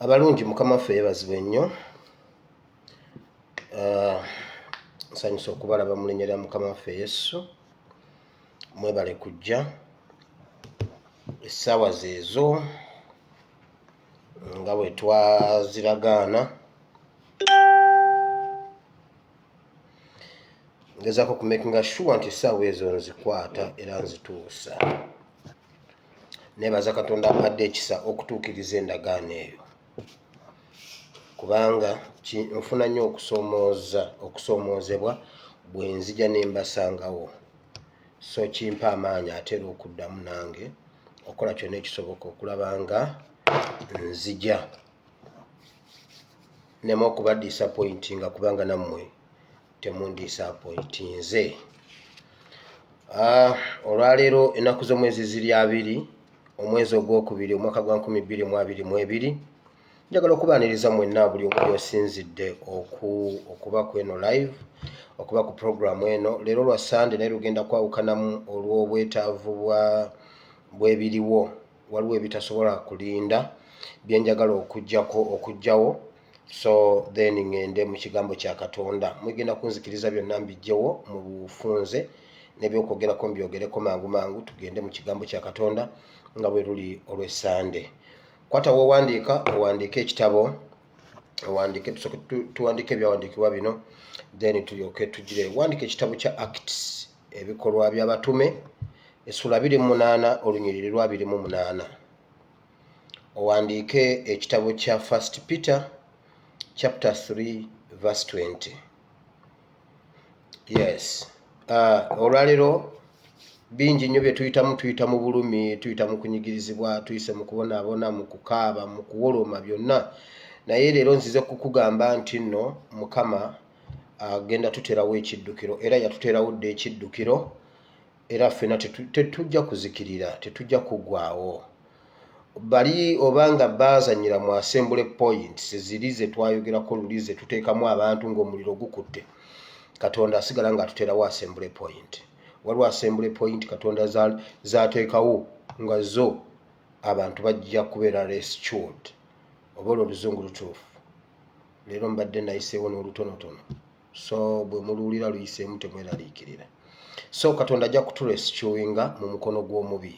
Abalungi Mukama waffe yeebazibwe nnyo. Nsanyusa okubalaba mu linnya lya Mukama waffe Yesu. Mwebale kujja essaawa zeezo nga bwe twaziragaana. Ngezaako kumakinga sure nti essaawa ezo nzikwata era nzituusa. Neebaza Katonda ampadde ekisa okutuukiriza endagaano eyo, kubanga nfuna nnyo okusoomoozebwa bwe nzija ne mbasangawo. So kimpa amaanyi ate era okuddamu nange okukola kyonna ekisoboka okulaba nga nzija. Nneme okuba disappointinga kubanga nammwe temundisappointinze. Olwaleero ennaku z'omwezi ziri 2 omwezi ogwokubiri omwaka gwa 2022. Njagala okubaaniriza mwenna buli omu gy'osinzidde okuba ku eno live, okuba ku programu eno. Leero lwa Sande naye lugenda kwawukanamu olw'obwetaavu bw'ebiriwo. Waliwo ebitasobola kulinda bye njagala okugyawo, so then ngende mu kigambo kya Katonda. Mugenda kunzikiriza byonna mbijjewo mu bufunze n'ebyokwogerako mbyogereko mangu tugende mu kigambo kya Katonda nga bwe luli olw'Essande. Kwata wowandiika owandiike ekitabo, tuwandiike ebyawandiikibwa bino, then tulyoke tugire. Wandiika ekitabo kya Acts, ebikolwa by'abatume, essula 28 olunyiriri lwa 28. Owandiike ekitabo kya 1Peter chapter 3 verse 20. Yes. Olwaleero bingi nnyo bye tuyita mu bulumi, tuyita mu kunyigirizibwa, tuyise mu kubonaabona, mu kukaaba, mu kuwoloma byonna. Naye leero nzize kukugamba nti nno Mukama agenda tuteerawo ekiddukiro, era yatuteerawo dde ekiddukiro, era ffena tetujja kuzikirira, tetujja kuggwaawo. Bali obanga baazanyira mu assembly points ziri ze twayogerako luli ze tuteekamu abantu ng'omuliro gukutte, Katonda asigala ng'atuteerawo assembly point. Waliwo assembly point Katonda zaateekawo nga zo abantu bajja kubeera rescued. Oba oluzungu lutuufu. Leero mbadde nayiseewo n'olutonotono, so bwe muluwulira luyiseemu temweraliikirira. So Katonda ajja kuturescuinga mu mukono gw'omubi.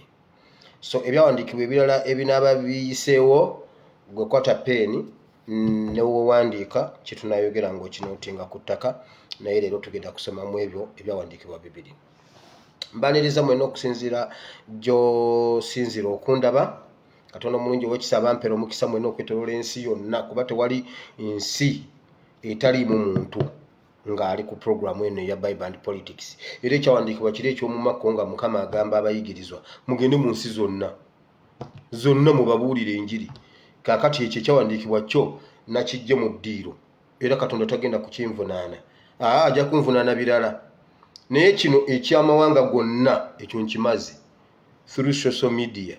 So ebyawandiikibwa ebirala ebinaaba biyiseewo, gwe kwata peeni ne wowandiika kye tunayogera ng'okinootinga ku ttaka, naye leero tugenda kusomamu ebyo ebyawandiikibwa bibiri. Mbaaniriza mwenna okusinziira gy'osinzira okundaba. Katonda omulungi ow'ekisa abampeera omukisa mwenna okwetooloola ensi yonna, kuba tewali nsi etaliimu muntu ng'ali ku programu eno eya Bible and Politics. Era ekyawandiikibwa kiri eky'omu Makko nga Mukama agamba abayigirizwa mugende mu nsi zonna mubabuulire enjiri. Kaakati ekyo ekyawandiikibwa kyo nakijje mu ddiiro, era Katonda tagenda kukinvunaana. Ajja kunvunaana birala. Naye kino eky'amawanga gonna ekyo nkimaze through social media.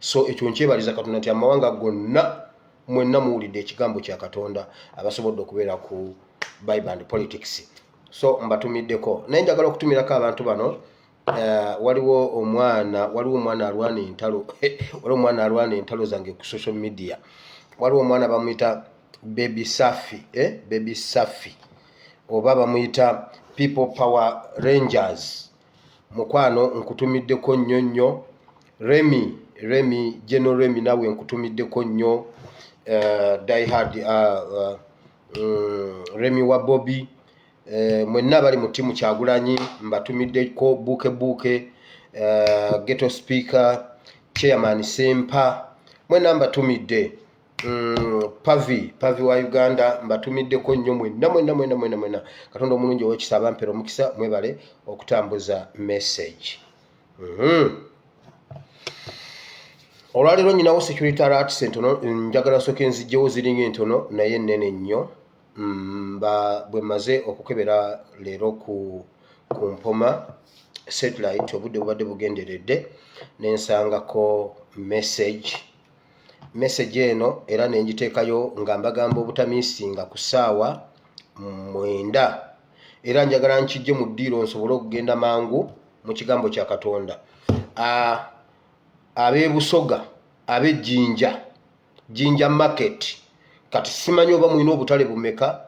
So ekyo nkyebaliza Katonda nti amawanga gonna mwenna muwulidde ekigambo kya Katonda abasobodde okubeera ku Bible and Politics. So mbatumiddeko. Naye njagala okutumirako abantu bano. Waliwo omwana alwana entalo waliwo omwana alwana entalo zange ku social media. Waliwo omwana bamuyita Baby Safi oba bamuyita People Power Rangers. Mukwano nkutumiddeko nnyo. Remy General Remy nawe nkutumiddeko nnyo. Die Hard Remy wa Bobby. Mwenna bali mu timu Kyagulanyi mbatumiddeko Buke Ghetto Speaker Chairman Sempa, mwenna mbatumidde. Pavi wa Uganda mbatumiddeko nnyo mwenna. Katonda omulungi ow'ekisa abampeera omukisa mwebale okutambuza message. Olwaleero nyinawo security alerts entono, njagala soke nzijjewo ziringa entono naye nnene nnyo. bwe maze okukebera leero ku mpoma satellite obudde bubadde bugenderedde nensangako message eno era nenjiteekayo nga mbagamba obutamiisinga ku ssaawa 9 era njagala nkijje mu ddiiro nsobole okugenda mangu mu kigambo kya Katonda. Ab'e Busoga, ab'e Jinja market, kati simanyi oba mulina obutale bumeka,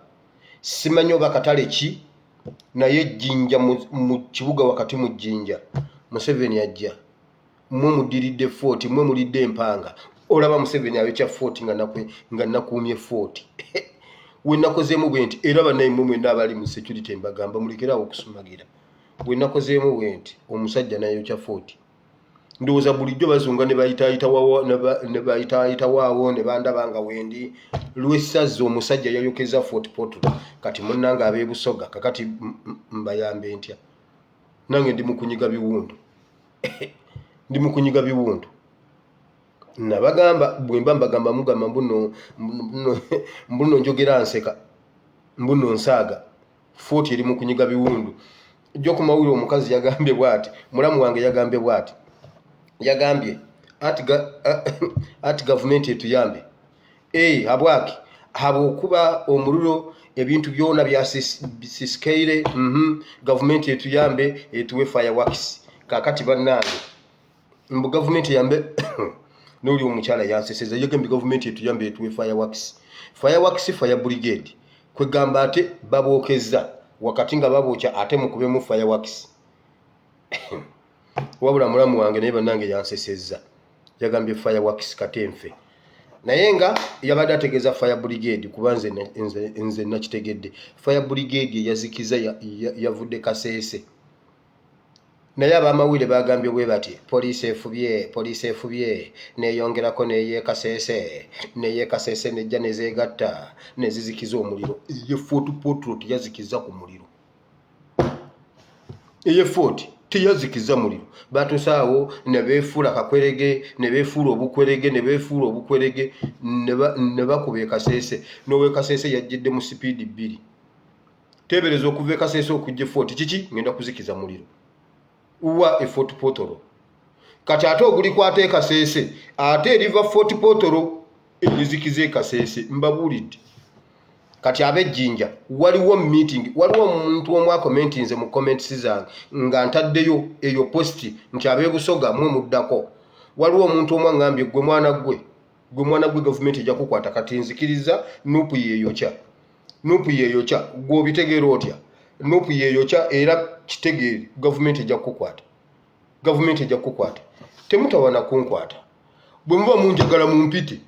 simanyi oba katale ki, naye Jinja mu kibuga wakati mu Jinja Museveni ajja, mmwe mudiridde fort, mmwe mulidde empanga, olaba Museveni abekya fort nga nakuumye fort. We nakozeemu bwe nti era bannammwe mwenna abali mu security mbagamba mulekerawo okusumagira. We nakozeemu bwe nti omusajja nayokya fort. Ndowooza bulijjo bazunga ne bayitaayita waawo ne bandaba nga wendi lw'essaza omusajja yayokeza Fort Portal. Kati munnanga ab'e Busoga kakati mbayambe ntya? Nange ndi mu kunyiga biwundu. Ndi mu kunyiga biwundu. Nabagamba bwe mba mbagamba mugamba mbuno njogera nseka, mbuno nsaaga. Fort eri mu kunyiga biwundu. Jjo ku mawulire omukazi yagambye bw'ati, mulamu wange yagambye bw'ati. Yagambye ati gavumenti etuyambe. Habwaki habwokuba omuliro ebintu byona byasisikaire, gavumenti etuyambe etuwe fireworks. Kakati bannange mbu gavumenti yambe n'oli omukyala yanseseza yagambye gavumenti etuyambe etuwe fireworks. Fire brigade kwegamba ate babookeza wakati nga babookya ate mukubemu fireworks. Wabula mulamu wange naye bannange yanseseza yagambye fireworks katenfe, naye nga yabadde ategeeza fire brigade kuba nze nakitegedde. Fire brigade yazikiza yavudde Kaseese, naye ab'amawulire bagambye bwe bati poliisi efubye neyongerako neye Kaseese nejja nezeegatta nezizikiza omuliro. Ye Fort Portal teyazikiza ku muliro, eye Fort teyazikiza muliro. Batusaawo ne beefuula kakwerege, ne beefuula obukwerege, ne bakuba Kaseese. N'owe Kaseese yajjidde mu sipiidi 2. Teebereza okuva Kaseese okujja Fort kiki ngenda kuzikiza muliro. Uwa e Fort Portal. Kati ate ogulikwata Kaseese ate eriva Fort Portal erizikiza Kaseese. Mbabuulidde. Kati ab'Ejjinja waliwo meeting, waliwo omuntu omu akomentinze mu comments zange nga ntaddeyo eyo posti nti ab'e Busoga mwe muddako. Waliwo omuntu omu angambye gwe mwana gwe gavumenti ejja kukwata. Kati nzikiriza nupu yeeyokya gw'obitegeera otya? Nupu yeeyokya era kitegeere gavumenti ejja kukwata. Temutawana kunkwata. Bwe muba munjagala mumpite.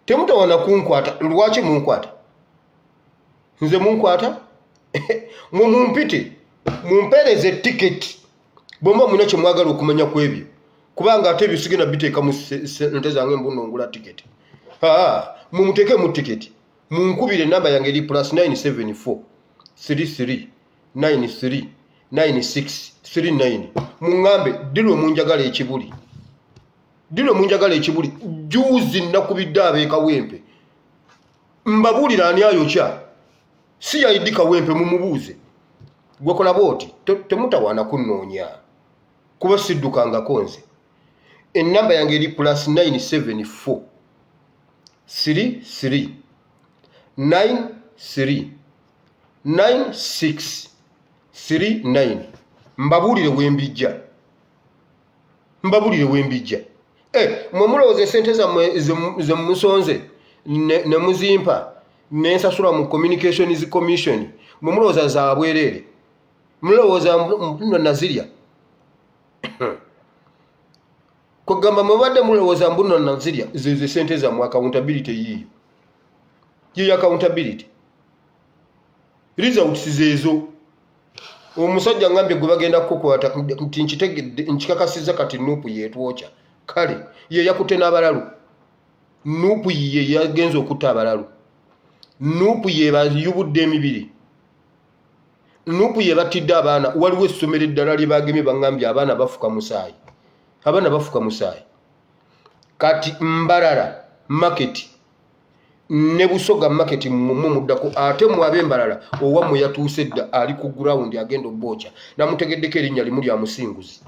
Temutawana kunkwata. Lwaki munkwata? Nze munkwata? Mumpite. Mumpereze tiketi. Bomba muna kye mwagala okumanya ku ebyo. Kubanga ate bisigena biteeka mu ssente zange mbuno ngula tiketi. Mumuteeke mu tiketi. Munkubire namba yange eri +974 33 93 96 39. Mungambe dilwe munjagala ekibuli. Juzi nakubidde ab'e Kawempe. Mbabuulira ani ayokya. Si yayidi Kawempe mumubuuze. Gwekola booti temutawaana kunnoonya. Kuba siddukangako nze. Ennamba yange eri +974 33 93 96 39. Mbabuulire wembijja. Mwe mulowooza esente ze musonze ne muzimpa nensasula mu Communications Commission. Mwe mulowooza za bwereere. Mulowooza mbuno nazirya. Kugamba mubadde mulowooza mbuno nazirya ze sente za mu accountability yiyo. Yiyo accountability. Results zezo. Omusajja ngambye gwe bagenda kukwata nti nkitegedde nkikakasiza kati nupu yeetwokya. Kale ye yakutte n'abalalu. Nupu ye yagenza okutta abalalu. Nupu ye bayubudde emibiri. Nupu ye batidde abaana. Waliwo essomero eddala lye bagemye bangambye abaana bafuka musaayi. Kati Mbarara market ne Busoga market muddako ate mwabe mbalala owammwe yatuuse dda ali ku ground agenda obbocha namutegeddeko erinnya limu lya Musinguzi.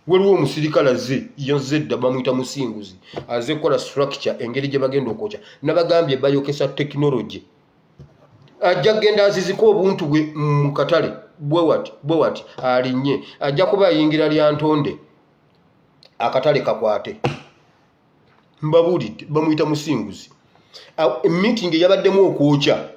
Waliwo omusirikale azze yazze dda bamuyita Musinguzi azze kukola structure engeri gye bagenda okwocha nabagambye bayokesa technology ajja genda aziziko obuntu bwe mu katale bwe wati alinnye ajja kuba ayingira lya ntonde akatale kakwate mbabulidde bamuyita Musinguzi. Meeting yabaddemu okwocha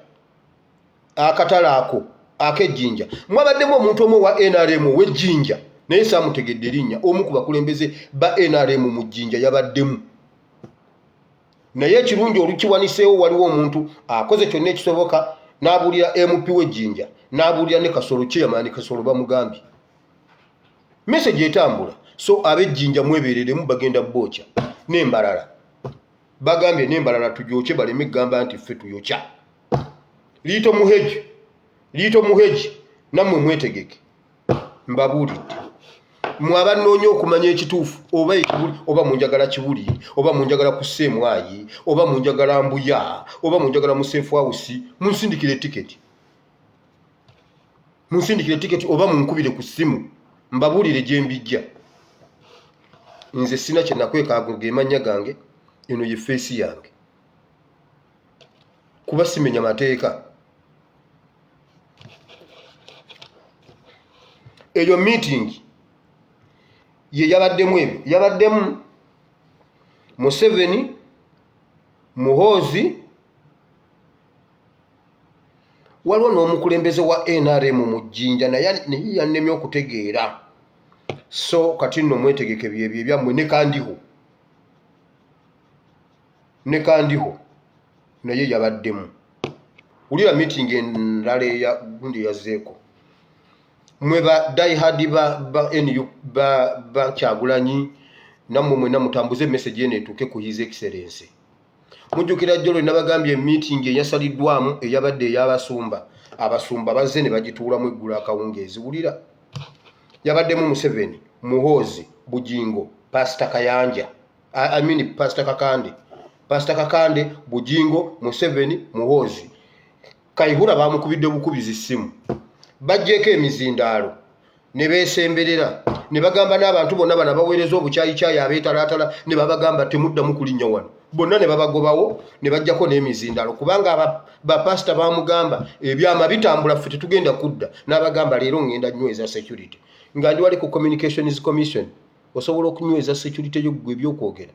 akatale ako ak'ejjinja mwabaddemu omuntu omwe wa NRM w'ejjinja naye saamutegedde erinnya omu ku bakulembeze ba NRM mu jjinja yabaddemu naye ekirungi olukiwaniseewo waliwo omuntu akoze kyonna ekisoboka n'abuulira MP w'ejjinja n'abuulira ne Kasolo chairman Kasolo bamugambye message etambula so ab'ejjinja mwebeereremu bagenda bbocha n'embalala bagambye n'embalala tujooche baleme gamba nti ffe tuyokya liito muheji nammwe mwetegeke mbabuulidde mwaba nnoonya okumanya ekituufu oba munjagala Kibuli oba munjagala ku Ssemwayi oba munjagala Mbuya oba munjagala mu Safe House munsindikire tiketi oba munkubire ku ssimu mbabuulire gye mbijja nze sina kye nakwekaago gemanya gange eno ye face yange kuba simenya mateeka. Eyo meeting ye yabaddemu ebyo yabaddemu Museveni Muhoozi waliwo n'omukulembeze wa NRM mu jjinja naye yannemye okutegeera so kati nno mwetegeke byebyo ebyammwe ne kandiho naye yabaddemu. Wulira meeting endala eya gundi yazzeeko mwe ba diehard ba Kyagulanyi nammwe mwena mutambuze message eno etuuke ku His Excellency. Mujjukira jjolo nabagambye meeting eyasaliddwamu eyabadde ey'abasumba abasumba bazze ne bagituulamu eggulu akawungeezi. Wulira yabaddemu Museveni Muhoozi Bujingo Pastor Kayanja Pastor Kakande Bujingo Museveni Muhoozi Kayihura bamukubidde bukubizi simu bajjeko emizindaalo ne beesemberera ne bagamba n'abantu bonna bana baweereza obukyayikyayi abeetalaatala ne babagamba temuddamu kulinnya wano bonna ne babagobawo ne bajjako n'emizindaalo kubanga bapasita bamugamba ebyama bitambula ffe tetugenda kudda n'abagamba leero ngenda nyweza security nga ndi wali ku Communications Commission osobola okunyweza security yo gwe ebyokwogera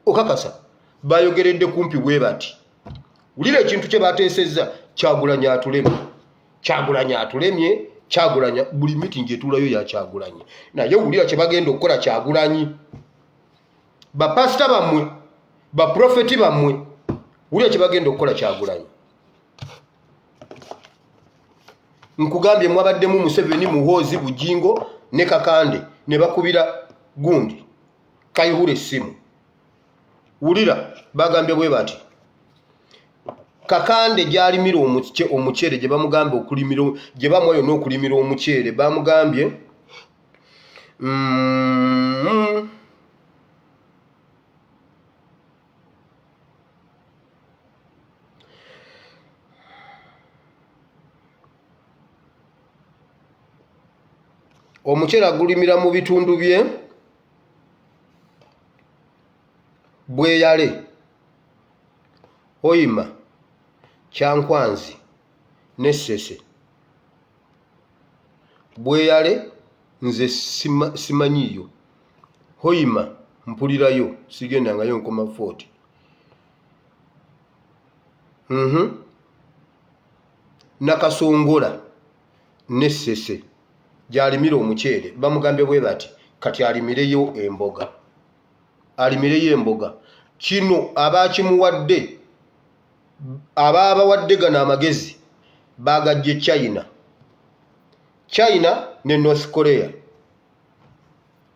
okakasa bayogeredde kumpi bwe bati. Wulira ekintu kye bateesezza Kyagulanyi atulemye Kyagulanyi buli meeting etuulayo ya Kyagulanyi naye wulira kye bagenda okukola Kyagulanyi bapasita bammwe baprofeti bammwe wulira kye bagenda okukola Kyagulanyi. Nkugambye mwabaddemu Museveni Muhoozi Bujingo ne Kakande ne bakubira gundi Kayihura essimu. Wulira bagambye bwe bati Kakande gyalimira omuceere gye bamugambye okulimira gye bamwayo n'okulimira omuceere bamugambye omuceere agulimira mu bitundu bye Bweyale Hoima Kyankwanzi ne Ssese. Bweyale nze simanyiyo Hoima mpulirayo sigendangayo nkoma 40 Nakasongola ne Ssese gyalimira omuceere bamugambye bwe bati kati alimireyo emboga kino abakimuwadde ababawadde gano amagezi bagajje China ne North Korea.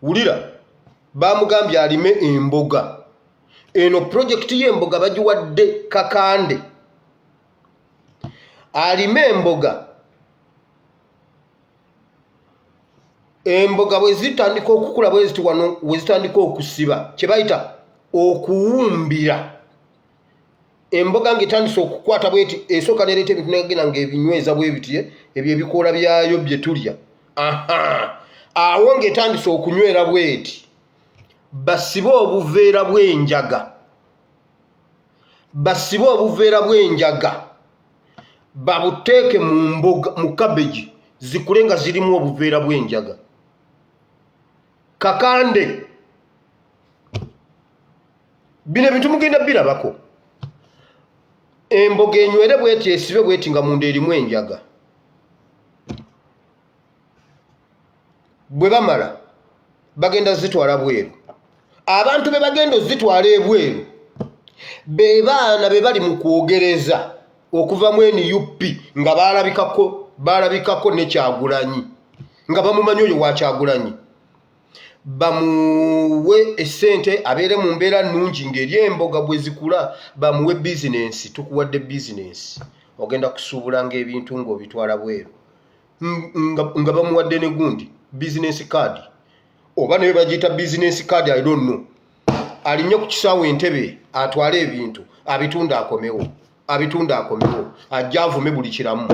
Wulira bamugambye alime emboga eno project y'emboga bagiwadde Kakande alime emboga bwe zitandika okukula bwe zitandika okusiba kye bayita okuwumbira emboga ng'etandise okukwata bweti esooka nereeta ebintu negenda ng'ebinyweza bwe biti ebyo ebikoola byayo bye tulya. Awo ng'etandise okunywera bweti basibe obuveera bw'enjaga, basibe obuveera bw'enjaga babuteeke mu mboga, mu cabbage zikule nga zirimu obuveera bw'enjaga. Kakande bino ebintu mugenda birabako. Emboga enywere bweti esibe bweti nga munda erimu enjaga. Bwe bamala bagenda zitwala bweru. Abantu be bagenda zitwala ebweru be baana be bali mu kwogereza okuva mu NUP nga balabikako ne Kyagulanyi nga bamumanyi oyo wa Kyagulanyi. Bamuwe esente abeere mu mbeera nnungi ng'eri emboga bwe zikula, bamuwe bizinensi. Tukuwadde bizinensi, ogenda kusuubulanga ebintu ng'obitwala bweru nga bamuwadde ne gundi bizinensi kaadi, oba ne bagiyita bizinensi kaadi, I don't know. Alinnye ku kisaawe Entebbe atwale ebintu abitunda akomewo, ajja avume buli kiramu.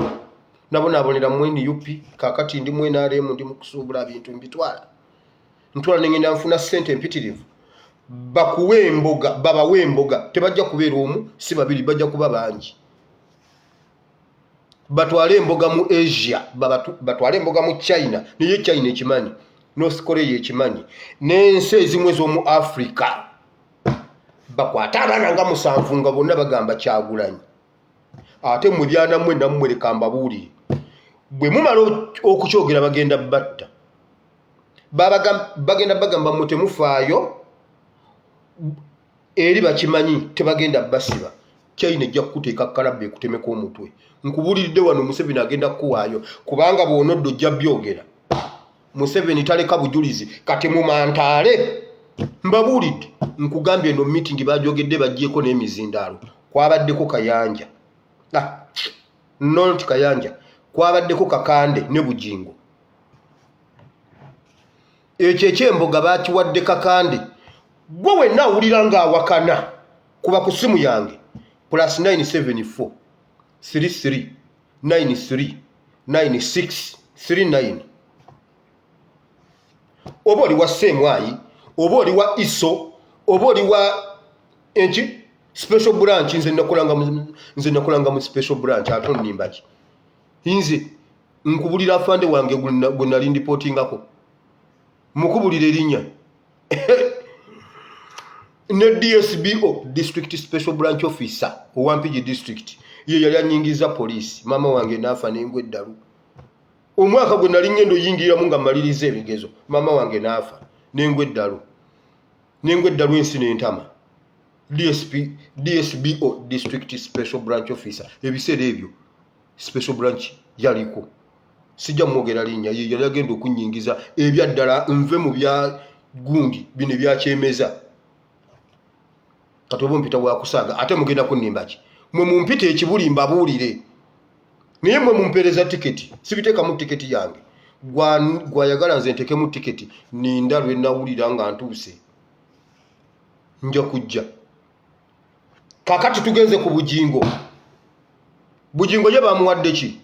Nabonaabonera mu NUP, kaakati ndi mu NRM, ndi mu kusuubula bintu mbitwala. Ntwala nengenda nfuna ssente mpitirivu. Bakuwe emboga, babawe emboga, tebajja kubeera omu si babiri, bajja kuba bangi. Batwale emboga mu Asia, batwale emboga mu China, niye China ekimanyi, North Korea ekimanyi, n'ensi ezimu ez'omu Africa. Bakwata abaana nga 7 nga bonna bagamba Kyagulanyi. Ate mulyana mmwe nammwe leka mbabuulire, bwe mumala okukyogera bagenda batta. Bagenda bagamba mmwe temufaayo eri bakimanyi, tebagenda basiba. China ejja kukuteeka kalabbe ekutemeko omutwe. Nkubuliridde wano Museveni agenda kuwaayo, kubanga bw'onoddo ojja byogera. Museveni taleka bujulizi kati mumantaale. Mbabuulidde, nkugambye eno meeting bagyogedde baggyeko n'emizindaalo. Kwabaddeko Kayanja, not Kayanja, kwabaddeko Kakande ne Bujingo. Ekyo ekyemboga bakiwadde Kakande. Gwe wenna awulira ng'awakana, kuba ku simu yange +974 33 93 96 39. Oba oli wa Semwayi, oba oli wa Iso, oba oli wa enki special branch. Nze nakolanga mu special branch, ate onimbaki. Nze nkubulira afande wange gwe nali ndipotingako, mukubulira erinnya ne DSBO, district special branch officer owa Mpigi district, ye yali anyingiza police. Mama wange naafa n'engwe eddalu. Omwaka gwe nali ngendo yingiramu nga maliriza ebigezo, mama wange naafa n'engwe eddalu. N'engwe eddalu ensi n'entama. DSBO, district special branch officer. Ebiseera ebyo special branch yaliko. Sijja mwogera linnya, ye yali agenda okunyingiza ebyaddala nve mu bya gundi bino ebyakyemeza. Kati oba mpita wakusaaga ate mugenda kunnimbaki. Mwe mumpite ekibuli mbabuulire. Naye mwe mumpeereza tiketi, sibiteeka mu tiketi yange. Gwayagala nze nteeke mu tiketi, ninda lwe nawulira nga ntuuse. Nja kujja. Kakati tugenze ku Bujingo. Bujingo ye bamuwadde ki?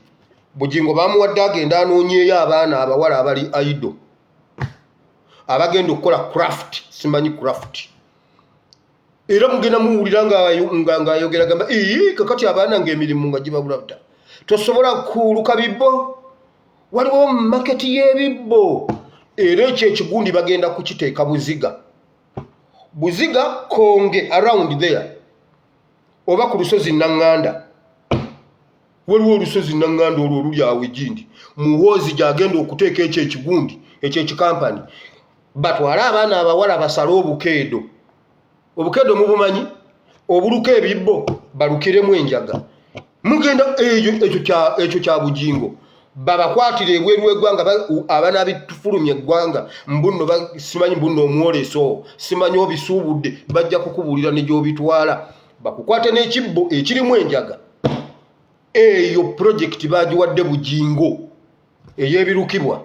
Bujingo bamuwadde agenda anoonyeeyo abaana abawala abali aido, abagenda okukola craft, simanyi craft. Era mugenda muwulira ng'ayogera gamba kakati abaana ng'emirimu nga gibabula buta. Tosobola kuluka bibbo, waliwo maketi y'ebibbo. Era ekyo ekigundi bagenda kukiteeka Buziga. Buziga Konge around there, oba ku lusozi Nanganda. Waliwo olusozi Nanganda olwo oluli awo Gindi. Muhoozi gy'agenda okuteeka ekyo ekigundi, ekyo ekikampani. Batwala abaana abawala basale obukeedo. Obukeedo mubumanyi? Obuluka ebibbo balukiremu enjaga. Mugenda ekyo kya Bujingo. Babakwatira ebweru w'eggwanga, abaana abitufulumya eggwanga, mbunno simanyi mbunno omwoleso, simanyi obisuubudde, bajja kukubuulira ne gy'obitwala. Bakukwate n'ekibbo ekirimu enjaga. Eyo project bagiwadde Bujingo ey'ebirukibwa.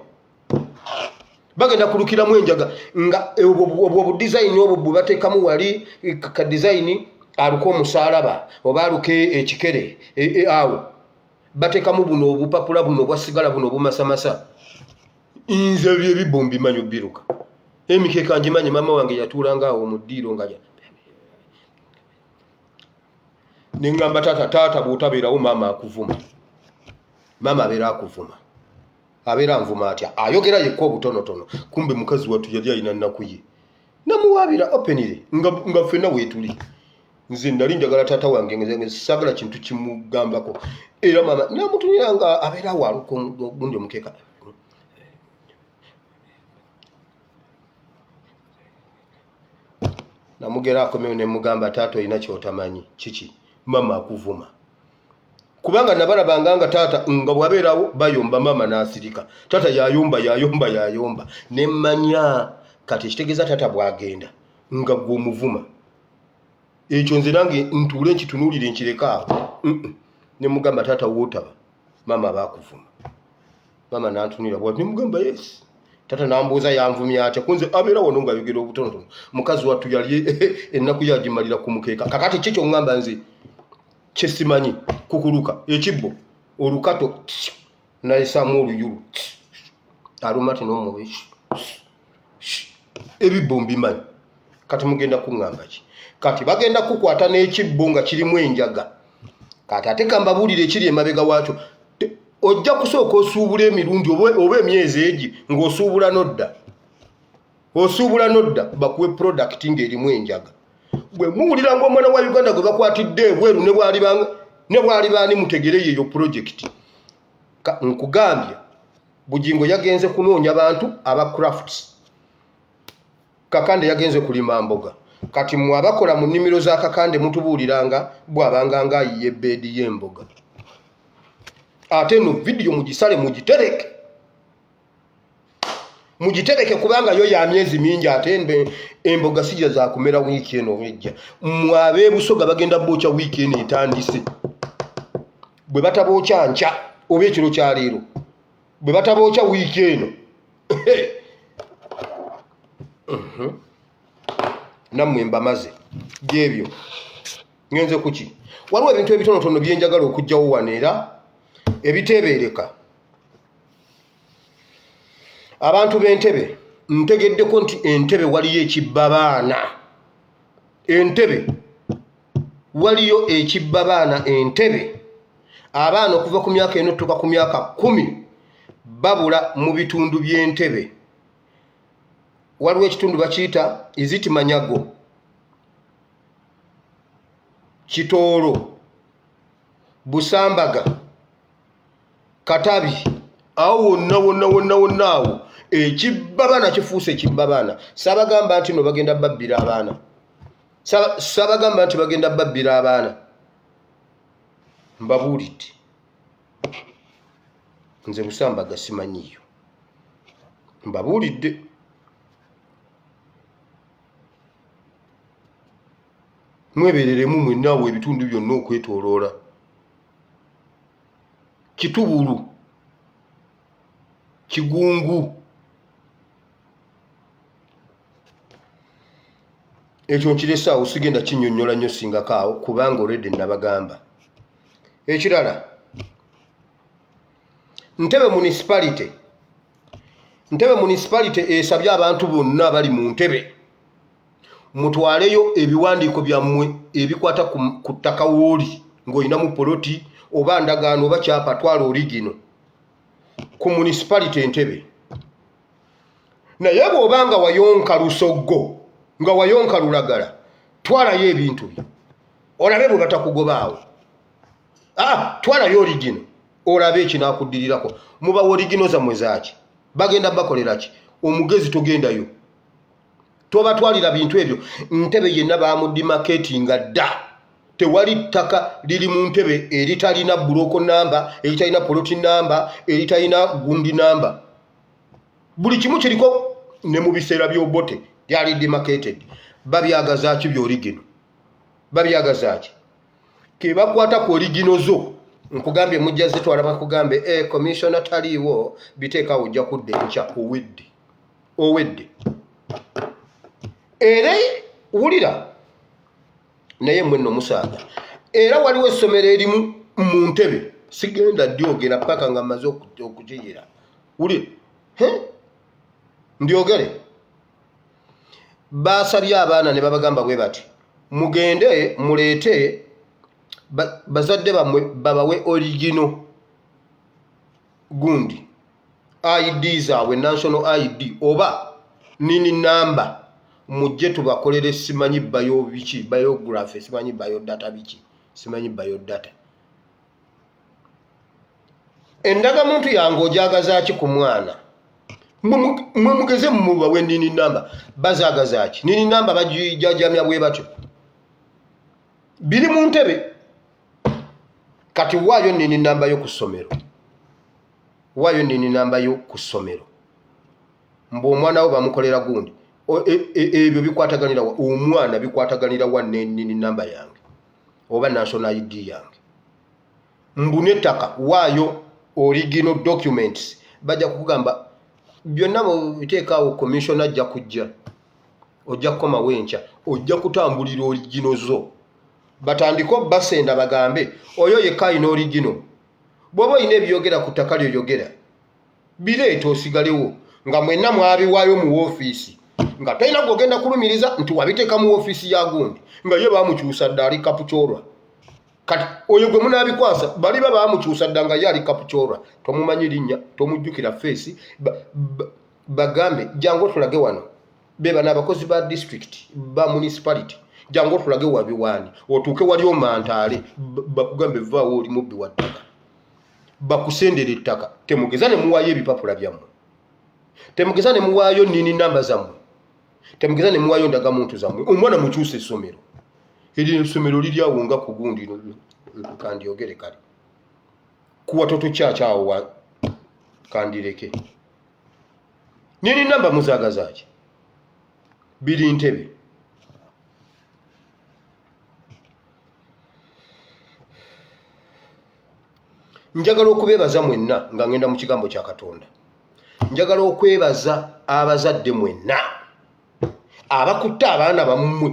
Bagenda kulukiramu enjaga nga obwo design obwo bateekamu wali ka design aluko omusalaba oba aluke ekikere awo batekamu buno obupapula buno obwasigala buno obumasamasa inze byebibombi manyo biruka emikeka njimanyi mama wange yatuulanga awo mu ddiiro nga nengamba taata bw'otabeerawo mama akuvuma mama abeera akuvuma abeera nvuma atya ayogera yekka obutonotono kumbe mukazi wattu yali alina nnaku ye namuwaabira openire nga ffenna weetuli nze nali njagala taata wange nge sagala kintu kimugambako era mama namutunira nga abeera awo aluka gundi omukeeka namugera akomeo ne mugamba taata olina kyotamanyi kiki mama akuvuma kubanga nabalabanga nga taata nga bwabeerawo bayomba mama n'asirika taata yayomba nemmanya kati ekitegeeza taata bwagenda nga gwe omuvuma ekyo nze nange ntuule nkitunuulire nkireka awo ne mugamba taata wootaba mama baakuvuma mama nantunira bwati nemugamba yes tata nambuuza yanvumya atya kunze abeera wano ng'ayogera obutonotono mukazi wattu yali ennaku yagimalira ku mukeeka kakati kiki oŋŋamba nze kyesimanyi kukuluka ekibbo olukato nayesaamu oluyulu alumati n'omuwe ebibbo mbimanyi kati mugenda kuŋŋamba ki kati bagenda kukwata n'ekibbo nga kirimu enjaga kati ate kambabuulire ekiri emabega waakyo ojja kusooka osuubula emirundi oba emyezi egi ng'osuubula nodda bakuwe product ng'erimu enjaga bwe muwulira ng'omwana wa Uganda gwe bakwatidde ebweru ne bwali baani mutegere yeeyo project nkugambye Bugingo yagenze kunoonya bantu aba crafts Kakande yagenze kulima mboga kati mu abakola mu nnimiro za Kakande mutubuuliranga bw'abanga ng'ayiye beedi y'emboga ate no video mugisale mugitereke kubanga yo ya myezi mingi ate emboga sija za kumera wiki eno wejja mwabe busoga bagenda bocha wiki eno etandise bwe batabocha ncha oba ekiro kya leero bwe batabocha wiki eno namwe mbamaze gyebyo ngenze kuki waliwo ebintu ebitonotono byenjagala okujjawo wanera ebitebeereka abantu b'Entebe ntegeddeko nti Entebe waliyo ekibba baana Entebe waliyo ekibba baana Entebe abaana okuva ku myaka eno tuka ku myaka 10 babula mu bitundu by'Entebe waliwo ekitundu bakiyita Iziti Manyago Kitoolo Busambaga Katabi awo wonna awo ekibba baana kifuuse ekibba baana sabagamba nti no bagenda babbira abaana sabagamba nti bagenda babbira abaana mbabuulidde nze Busambaga simanyiyo mbabuulidde mwebereremu mwenaawo ebitundu byonna okwetooloola Kitubulu Kigungu ekyo nkiresa awo sigenda kinnyonnyola nnyo singako awo kubanga already nabagamba ekirala Ntebe municipality esabye abantu bonna abali mu Ntebe mutwaleyo ebiwandiiko byammwe ebikwata ku ttaka wooli ng'olinamu poloti oba ndagaano oba kyapa twala origino ku municipality Entebe naye bw'obanga wayonka Lusoggo nga wayonka Lulagala twalayo ebintu byo olabe bwe batakugobaawo twalayo origino olabe ekinakuddirirako mubawa origino zammwe zaaki bagenda bakolera ki omugezi togendayo tobatwalira bintu ebyo Ntebe yenna bamudimaketinga dda tewali ttaka liri mu Ntebe eritalina buloko namba eritalina poloti namba eritalina gundi namba buli kimu kiriko ne mu biseera by'obote lyali demarcated babyagazaaki by'origino babyagazaaki ke bakwata ku origino zo nkugambye mujja zitwala bakugambe commissioner taliiwo biteeka ojja kudde nkya owedde era wulira naye mwenno musaaga era waliwo essomero erimu mu Ntebe sigenda dyogera paka nga maze okugiyira uli ndyogere basabye abaana ne babagamba bwe bati mugende muleete bazadde bamwe babawe original gundi ID zaabwe national ID oba nini namba mujje tubakolere simanyi bayo biki biography simanyi biodata biki simanyi biodata endaga muntu yange ojagaza ki ku mwana mugeze mubawe nini namba bazagaza ki nini namba bajijajamya bwe batyo biri mu Ntebe kati waayo nini namba yo ku ssomero waayo nini namba yo ku ssomero mbu omwana wo bamukolera gundi ebyo bikwataganira omwana bikwataganira wa nini namba yange oba national ID yange mbu nettaka waayo original documents bajja kugamba byonna biteekaawo commission ajja kujja ojja kukoma wenca ojja kutambulira original zo batandiko basenda bagambe oyo yekka alina original bw'oba olina ebyogera ku ttaka lyoyogera bireeta osigalewo nga mwenna mwabiwaayo mu woofiisi nga tolina gwogenda kulumiriza nti wabiteeka mu woofiisi ya gundi nga ye baamukyusa dda ali kapucoolwa kati oyo gwe munaabikwasa baliba baamukyusa dda nga ye ali kapucoolwa tomumanyi linnya tomujjukira feesi bagambe jangu tulage wano beba n'abakozi ba district ba municipality jangu tulage wabiwaani otuuke wali omantaale bakugambe vaawo oli mubbi wa ttaka bakusendera ettaka temugeza ne muwaayo ebipapula byammwe temugeza ne muwaayo nini namba zammwe temugeza ne muwaayo ndagamuntu zammwe omwana mukyusa essomero eri essomero liryawo nga ku gundi kandyogere kale kuwa totokyakyawo kandireke nini namba muzaagazaaki biri Ntebe njagala okubeebaza mwenna nga ngenda mu kigambo kya Katonda njagala okwebaza abazadde mwenna abakutte abaana bammwe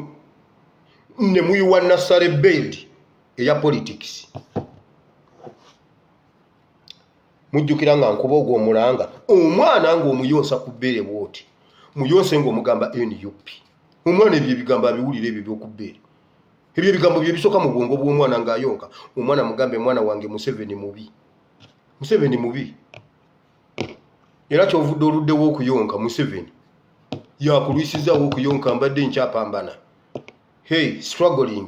ne muyiwa nasale bedi eya politics mujjukira nga nkuba ogwo omulanga omwana nga omuyonsa ku bbeere bwoti muyonse ng'omugamba NUP omwana ebyo ebigambo abiwulire ebyo by'okubbeere ebyo ebigambo bye bisooka mu bwongo bw'omwana ng'ayonka omwana mugambe mwana wange Museveni mubi era kyovudde oluddewo okuyonka Museveni yakulwisizaawo okuyonka mbadde nkyapambana struggling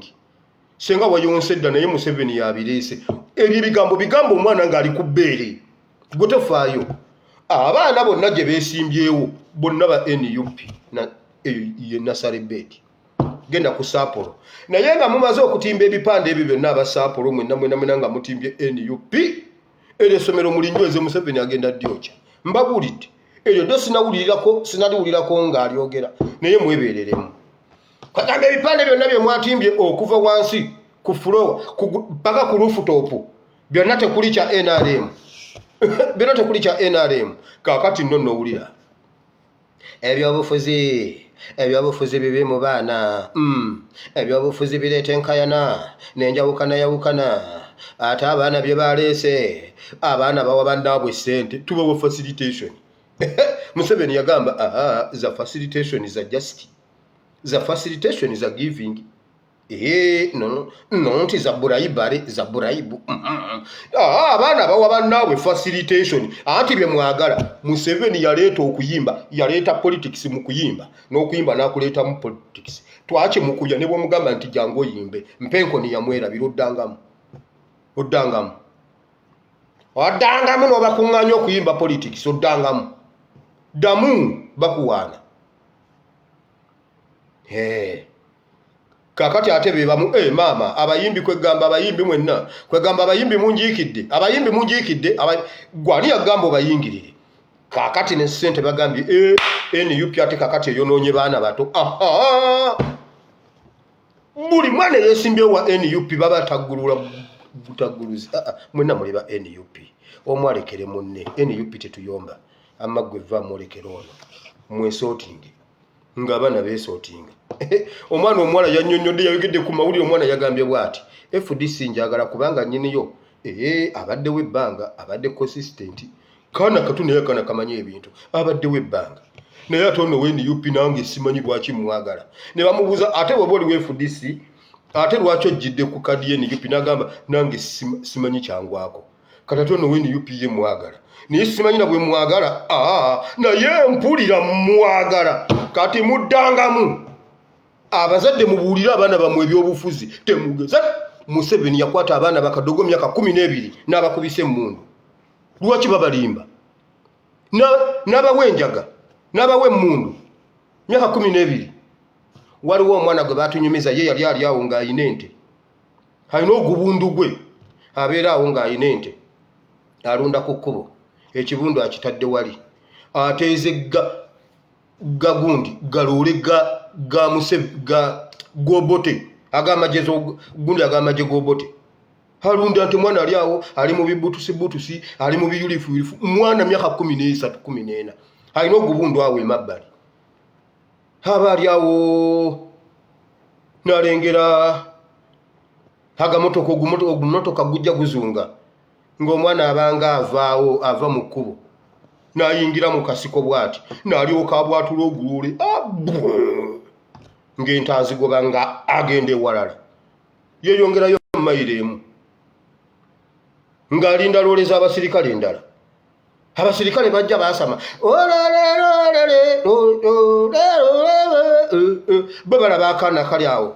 senga wayonse edda naye Museveni yabireese ebyo bigambo omwana ng'ali ku bbeere gwe tofaayo abaana bonna gye beesimbyewo bonna ba NUP ye nasale bedi genda ku Saapolo naye nga mumaze okutimba ebipande ebyo byonna aba Saapolo mwenna nga mutimbye NUP eryo essomero mulinyweze Museveni agenda ddyoca mbabuulidde eryo ddo sinaliwulirako ng'alyogera naye mwebeereremu katanga ebipande byonna bye mwatimbye okuva wansi ku fulowa paka ku rooftop byonna tekuli kya NRM byonna tekuli kya NRM kaakati nno nnowulira ebyobufuzi bibi mu baana ebyobufuzi bireeta enkayana n'enjawukana ate abaana bye baleese abaana bawa bannaabwe ssente tubawa facilitation Museveni yagamba za facilitation za just za facilitation za giving no nti za burayibare za burayibu abaana bawa bannaabwe facilitation anti bye mwagala Museveni yaleeta okuyimba yaleeta politics mu kuyimba n'okuyimba n'akuleeta mu politics twaki mukuya ne bw'omugamba nti jangu oyimbe mpenkoni yamwerabira oddangamu n'obakuŋŋaanya okuyimba politics oddangamu ddamu bakuwaana kakati ate bebamu maama abayimbi kwegamba abayimbi mwenna kwegamba abayimbi munjiikidde gwani yagamba obayingirire kakati ne ssente bagambye NUP ate kakati eyonoonye baana bato buli mwana yeesimbyewo wa NUP babatagulula butaguluzi mwenna muli ba NUP omwalekere munne NUP tetuyomba amaggwe vaamu olekere ono mwesootinge ng'abaana beesootinga. Omwana omuwala yannyonnyodde yayogedde ku mawulire omwana yagambye bw'ati FDC njagala kubanga nnyiniyo abaddewo ebbanga abadde consistent kaana katu naye akaana kamanyi ebintu abaddewo ebbanga naye ate ono NUP nange simanyi lwaki mwagala ne bamubuuza ate bw'oba oli FDC ate lwaki ojjidde ku kadi ye NUP n'agamba nange simanyi kyangwako kati ate ono NUP ye mwagala naye simanyi na bwe mwagala naye mpulira mwagala kati muddangamu abazadde mubuulire abaana bamwe ebyobufuzi temugeza Museveni yakwata abaana bakadogo myaka 12 n'abakubise emmundu lwaki babalimba n'abawe enjaga n'abawe emmundu myaka 12 waliwo omwana gwe batunyumiza ye yali ali awo ng'ayina ente alina ogubundu gwe abeera awo ng'ayina ente alunda ku kkubo ekibundu akitadde wali ateeze gagundi galoole ga gobote agamajezo gundi agamaje gobote halunda nti mwana ali awo ali mu bibutusi ali mu biyulifu mwana myaka 13 14 alina ogubundu awo emabbali haba ali awo nalengera ogumotoka gujja guzunga ng'omwana abanga avaawo ava mu kkubo n'ayingira mu kasiko bw'ati n'alyoka abwatula ogulule ng'ente azigoba nga agenda ewalala yeeyongerayo mayiro emu ng'alinda loole z'abasirikale endala abasirikale bajja baasama bo balaba akaana kali awo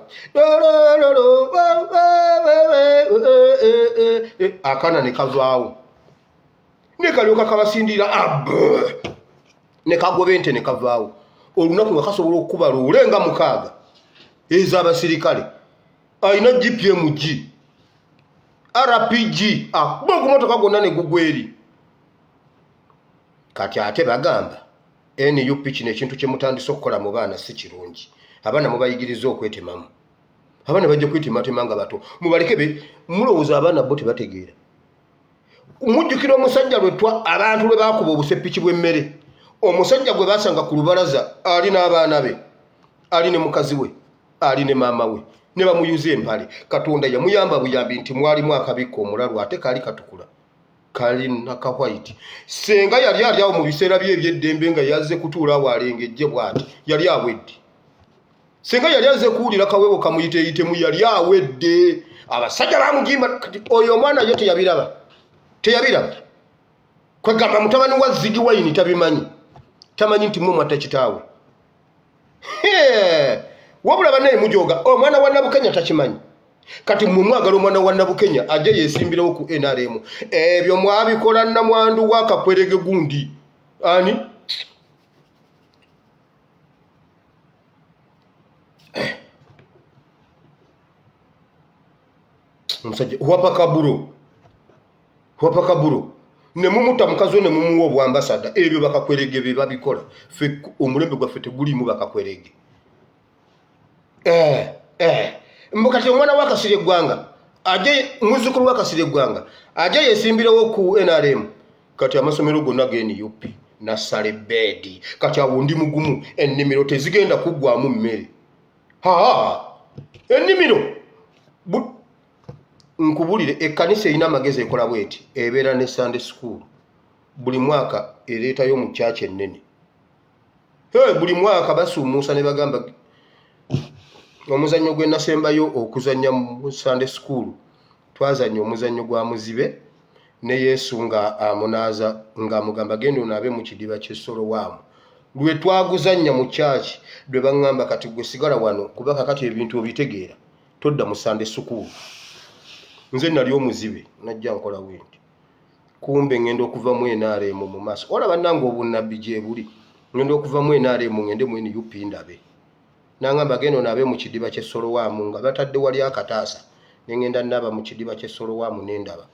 akaana ne kavaawo ne kalyoka kabasindira ne kagoba ente ne kavaawo olunaku nga kasobola okukuba loole nga 6 ez'abasirikale alina GPMG RPG ogumotoka gwonna ne gugwa eri kati ate bagamba NUP kino ekintu kye mutandise okukola mu baana si kirungi abaana mubayigiriza okwetemamu abaana bajja kwetimatema nga bato mubaleke mulowooza abaana bo tebategeera mujjukira omusajja lwetwa abantu lwe bakuba obusepiki bw'emmere omusajja gwe basanga ku lubalaza ali n'abaana be ali ne mukazi we ali ne maama we ne bamuyuza empale Katonda yamuyamba buyambi nti mwalimu akabiko omulalu ate kali katukula kali naka white senga yali ali awo mu biseera bye eby'eddembe nga yazze kutuula awo alengejje bw'ati yali awedde senga yali azze kuwulira kawewo kamuyiteeyitemu yali awedde abasajja bamugimba oyo omwana ye teyabiraba kwegamba mutabani wa Ziggy Wine tabimanyi tamanyi nti mwe mwatta kitaawe wabula banaye mujoga omwana wa Nabukenya takimanyi kati mwe mwagala omwana wa Nabukenya ajje yeesimbirawo ku NRM ebyo mwabikola namwandu wa Kakwerege gundi ani omusajja wapa kaburo ne mumuta mukazo ne mumuwa obwambasada ebyo Bakakwerege be babikola fe omulembe gwaffe tegulimu Bakakwerege mbukati omwana wa Kasirye Gwanga aje muzukulu wa Kasirye Gwanga aje yesimbirawo ku NRM kati amasomero gonna NUP na salebedi kati awundi mugumu ennimiro tezigenda kuggwamu mmere ennimiro nkubulire ekkanisa erina amagezi ekola bweti ebeera ne Sunday school buli mwaka ereetayo mu church ennene buli mwaka basuumuusa ne bagamba omuzannyo gwe nasembayo okuzannya mu Sunday school twazannya omuzannyo gwa muzibe ne Yesu nga amunaaza ng'amugamba genda onaabe mu kidiba ky'Solowaamu lwe twaguzannya mu church lwe baŋŋamba kati gwe sigala wano kuba kakati ebintu obitegeera todda mu Sunday school nze nali omuzibe najja nkola wendi kumbe ngenda okuva mu NRM mu maaso olaba nange obunnabbi gye buli ngenda okuva mu NRM ngende mu NUP ndabe nangamba gendo nabe mu kidiba kye Solowaamu nga batadde wali akataasa nengenda naba mu kidiba kye Solowaamu nendaba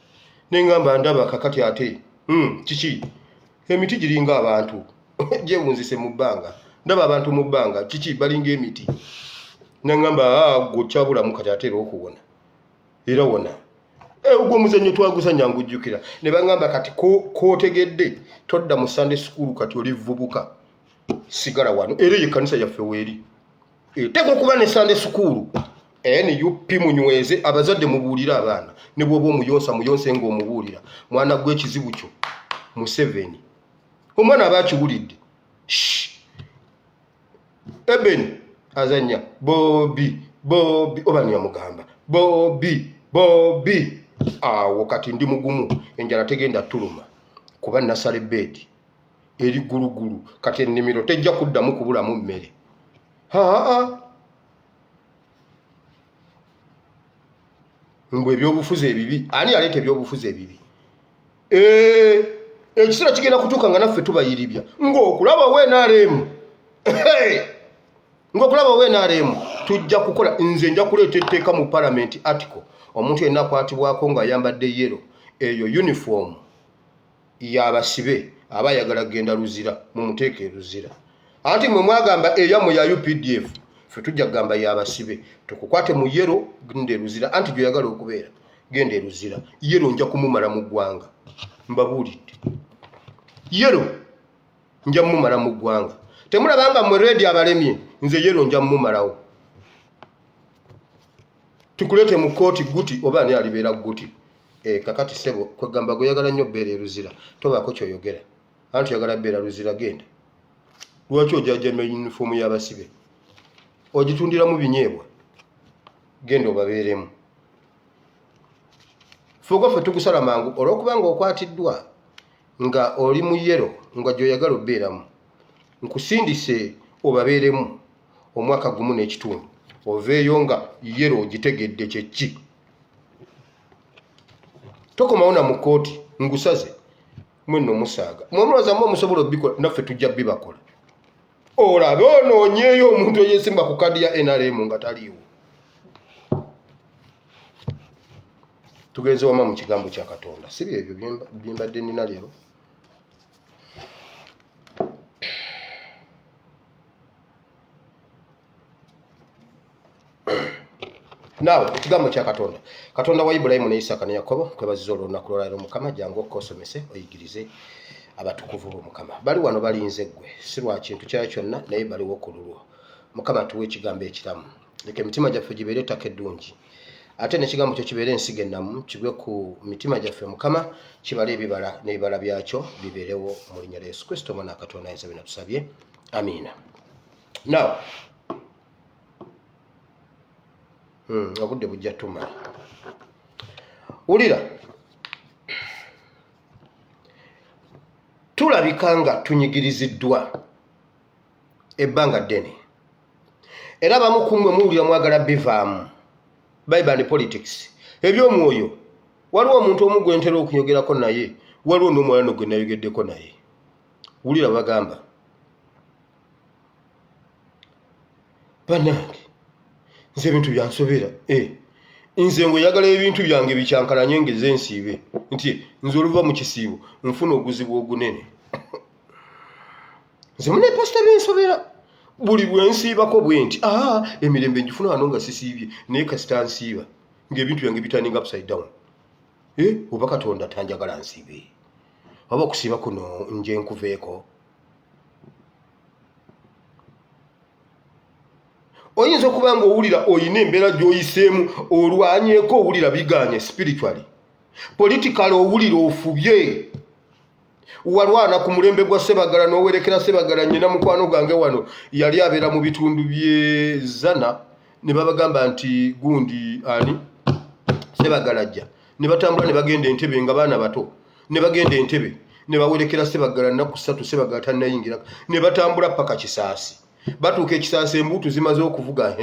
nengamba ndaba kakati ate kiki emiti giringa abantu je bunzise mu bbanga ndaba abantu mu bbanga kiki balinga emiti nengamba gokyabula mu kati ate okuwona era wona ubwo muzannyo twagusanya ngujjukira ne bangamba kati ko tegedde todda mu Sunday school kati oli vubuka sigala wano era ye kanisa yaffe weeri teka okuba ne Sunday school NUP munyweze abazadde mubuulira abaana ne bwoba omuyonse ng'omubuulira mwana gw'ekizibu kyo Museveni omwana abakiwulidde Eben azanya Bobby oba niyamugamba Bobby awo kati ndi mugumu enjala tegenda tuluma kuba nasale bedi eri gulugulu kati ennimiro tejja kuddamu kubulamu mmere ngwe ebyobufuzi ebibi ani yaleeta ebyobufuzi ebibi ekisera kigenda kutuuka nga naffe tubayiribya ng'okulaba wenaremu tujja kukola nze nja kuleeta etteeka mu parliament article omuntu yenna akwatibwako ng'ayambadde yero eyo uniform y'abasibe aba ayagala genda luzira mu muteeka eruzira anti mwe mwagamba eyammwe ya UPDF ffe tujja kugamba y'abasibe tukukwate mu yero genda eruzira anti gy'oyagala okubeera genda eruzira yero nja kumumala mu ggwanga mbabuulidde yero nja mumala mu ggwanga temulabanga mwe redi abalemye nze yero nja mumalawo tukulete mu kooti guti oba ani alibeera guti kakati sebo kwegamba goyagala nnyo beera eruzira tobaako kyoyogera anti oyagala beera ruzira genda lwaki ojajama uniform y'abasibe ogitundira mu binyeebwa genda obabeeremu fuuko ffe tugusala mangu olw'okubanga okwatiddwa nga oli mu yero nga gy'oyagala obeeramu nkusindise obabeeremu omwaka gumu n'ekitundu oveeyo nga yero ogitegedde kyeki tokomawo na mu kooti ngusaze mwenno musaaga mwemulowooza mwe musobola obikola naffe tujja bibakola olabe onoonyeeyo omuntu eyeesimba ku kadi ya NRM nga taliiwo tugenze wama mu kigambo kya Katonda si byebyo byembadde nina leero Now, kigambo kya Katonda. Katonda wa Ibrahimu ne Isaka ne Yakobo kwebaziza olunaku lwaleero Mukama jangu okosomese oyigirize abatukuvu Mukama. Bali wano balinze gwe si lwa kintu kya kyonna naye bali wokululwo. Mukama tuwe ekigambo ekiramu. Leke mitima gyaffe gibeere ettaka eddungi. Ate n'ekigambo kyo kibeere ensigo ennamu kigwe ku mitima gyaffe Mukama kibale ebibala n'ebibala byakyo bibeerewo mu linnya lya Yesu Kristo mwana Katonda ayinza bina tusabye. Amiina. Now, obudde bujja tumala. Wulira, tulabika nga tunyigiriziddwa ebbanga ddene era abamu ku mmwe muwulira mwagala bivaamu Bible and politics eby'omwoyo. Waliwo omuntu omu gwe ntera okunyogerako naye, waliwo n'omwana gwe nayogeddeko naye. Wulira bagamba bannange nze ebintu byansobera nze ng'oyagala ebintu byange bikyankalanye ngeze nsiibe nti nze oluva mu kisiibo nfuna oguzibu ogunene. Nze mune pasita bensobera buli bwe nsiibako bwe nti emirembe ngifuna wano nga sisiibye naye kasita nsiiba ng'ebintu byange bitandinga upside down. Oba Katonda tanjagala nsiibe oba okusiiba kuno nje nkuveeko. Oyinza okuba nga owulira oyina embeera gy'oyiseemu olwanyeeko owulira biganye spiritually. Politically owulira ofubye. Walwana ku mulembe gwa Sebagala n'owerekera Sebagala nnyina mukwano gange wano yali abeera mu bitundu by'e Zana ne babagamba nti gundi ani Sebagala ajja. Ne batambula ne bagenda Entebbe nga baana bato. Ne bagenda Entebbe ne bawerekera Sebagala nnaku 3 Sebagala tannayingira. Ne batambula paka Kisaasi. Batuuka Ekisaasi embuutu zimaze okuvuga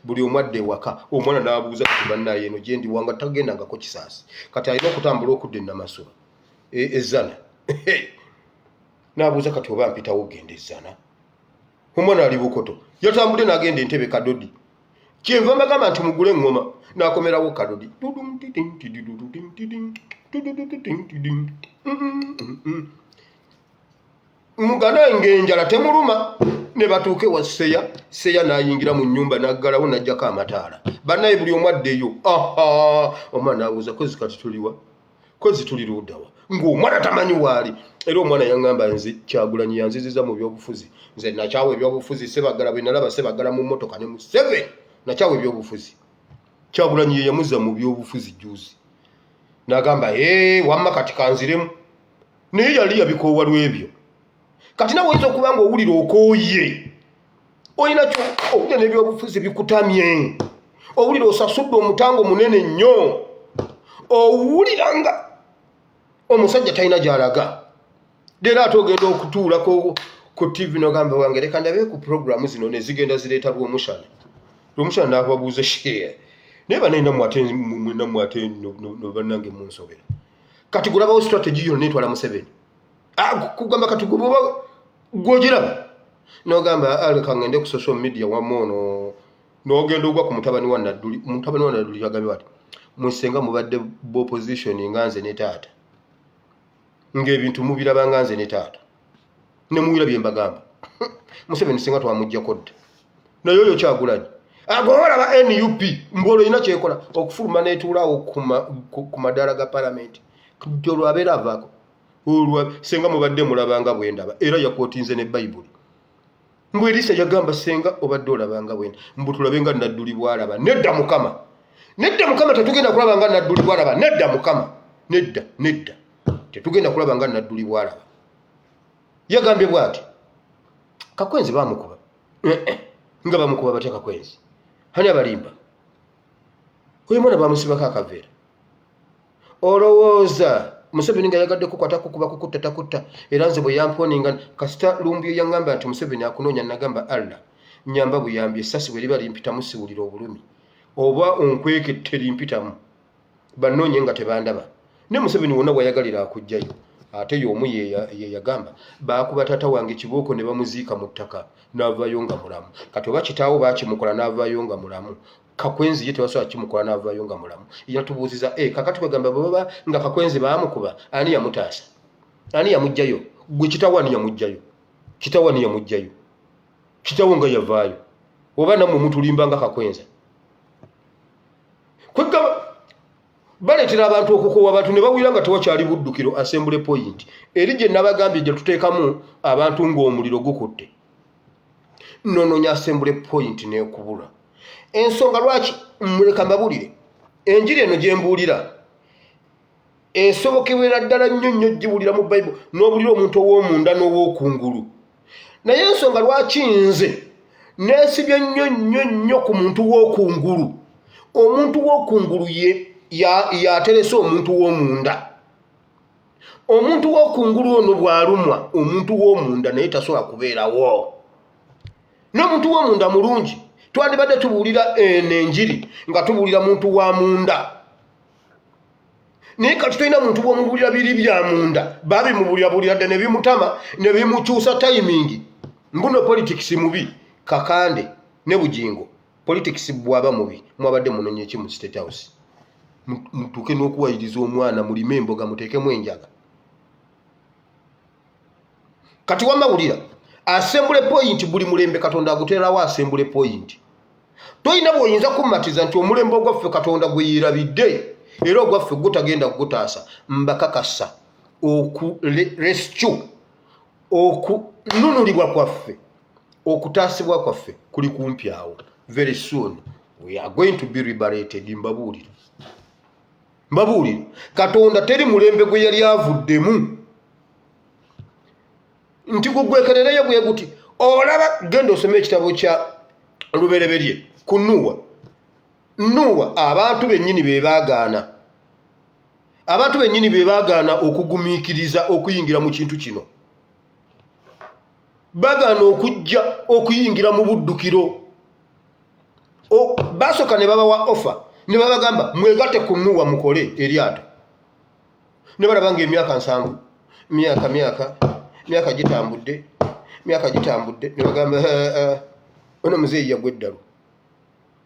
buli omwadde ewaka. Omwana n'abuuza kati bannaye eno gye ndi wanga tagendangako Kisaasi. Kati alina okutambula okudda e Namasole Zana. N'abuuza kati oba mpitawo ogenda e Zana. Omwana ali Bukoto yatambudde n'agenda Entebbe Kadodi. Kyenva mbagamba nti mugule eŋŋoma n'akomerawo Kadodi. Mugana ng'enjala temuluma. Ne batuuke wa Seya n'ayingira mu nnyumba n'aggalawo n'aggyako amataala. Bannaye buli omwaddeyo. Omwana abuuza kozi kati tuliwa. kozi tuli ludawa ng'omwana tamanyi waali era omwana yangamba nze Kyagulanyi yanziziza mu byobufuzi nze nakyawe ebyobufuzi Sebagala bwe nalaba Sebagala mu mmotoka ne mu 7 nakyawe ebyobufuzi Kyagulanyi ye yamuzza mu byobufuzi juzi n'agamba wamma kati kanziremu naye yali yabikoowa lw'ebyo kati nawe oyinza okuba nga owulira okooye olina kyo owulira n'ebyobufuzi bikutamye owulira osasudde omutango munene nnyo owulira nga omusajja talina gy'alaga leero ate ogenda okutuula ku TV n'ogamba wange leka ndabe ku programu zino ne zigenda zireeta lw'omushana n'ababuuza share naye banenda mwate no bannange munsobera kati gulabawo strategy yonna netwala Museveni kugamba kati gububa gwogiraba n'ogamba aleka ngende ku social media wamono n'ogenda ogwa ku mutabani wa Nadduli yagambye bati musenga mubadde opposition nganze ne taata ng'ebintu mubiraba nganze ne taata ne mubirabye mbagamba Museveni singa twamuggyako dda naye oyo Kyagulanyi agoora ba NUP mbolo ina kyekola okufuluma netuulawo ku madaala ga parliament jolo abeera avaako olwa senga mubadde mulabanga bwendaba era yakootinze ne Bible mbwe Elisa yagamba senga obadde olabanga bwenda mbu tulabenga Nadduli bwalaba nedda mukama tetugenda kulaba nga Nadduli bwalaba nedda mukama nedda tetugenda kulaba nga Nadduli bwalaba yagambye bwati Kakwenzi bamukuba nga bamukuba batya Kakwenzi hani abalimba oyo mwana bamusibako akaveera olowooza Museveni nga yagadde kukwata kukuba kukutta era nze bwe yamponinga kasita Lumbyo yangamba nti Museveni akunoonya nagamba Allah nyamba buyambye essasi bwe liba limpitamu siwulira obulumi oba onkwekette limpitamu bannoonye nga tebandaba ne Museveni wonna wayagalira akujjayo ate y'omu ye yagamba baakuba taata wange kibooko ne bamuziika mu ttaka n'avaayo nga mulamu kati oba kitaawo baakimukola n'avaayo nga mulamu Kakwenzi ye tebasobola kimukola n'avaayo nga mulamu yatubuuziza kakati bagamba baba nga Kakwenzi baamukuba ani yamutaasa ani yamugjayo gwe kitaawo ani yamugjayo kitaawo nga yavaayo oba nammwe mutulimba nga Kakwenzi kwegamba baleetera abantu okukoowa abantu ne bawulira nga tewakyali buddukiro assembly point eri gye nabagambye gye tuteekamu abantu ng'omuliro gukutte noononya assembly point n'ekubula ensonga lwaki muleka mbabulire enjiri eno gye mbuulira esobokebera ddala nnyo giwulira mu Bible n'obulira omuntu ow'omunda n'ow'okungulu naye ensonga lwaki nze neesibye nnyo ku muntu w'okungulu omuntu w'okungulu yaterese omuntu w'omunda omuntu w'okungulu ono bw'alumwa omuntu w'omunda naye tasobola kubeerawo n'omuntu w'omunda mulungi twandibadde tubuulira enjiri nga tubuulira muntu wa munda naye kati tulina muntu bw'omubuulira biri bya munda babimubuulirabulira dde ne bimutama ne bimukyusa tayimingi mbuno politics mubi kakande ne bujingo politics bwaba mubi mwabadde munonye eki mu State House mutuke n'okuwayiriza omwana mulime emboga muteekemu enjaga kati wamawulira assembly point buli mulembe Katonda aguteerawo assembly point toyina bw'oyinza kummatiza nti omulembe ogwaffe Katonda gwe yeerabidde era ogwaffe gutagenda kugutaasa mbakakasa rescue okununulibwa kwaffe okutaasibwa kwaffe kuli kumpi awo very soon we are going to be liberated mbabuulire Katonda teri mulembe gwe yali avuddemu nti gugwekerereyo bwe guti olaba genda osome ekitabo kya Lubereberye ku Nuwa abantu bennyini bebaagaana okugumiikiriza okuyingira mu kintu kino bagaana okujja okuyingira mu buddukiro basooka ne babawa offer ne babagamba mwegatte ku Nuwa mukole eryato ne balaba nga emyaka 7 myaka gitambudde ne bagamba ono muzeeyi yagwa eddalu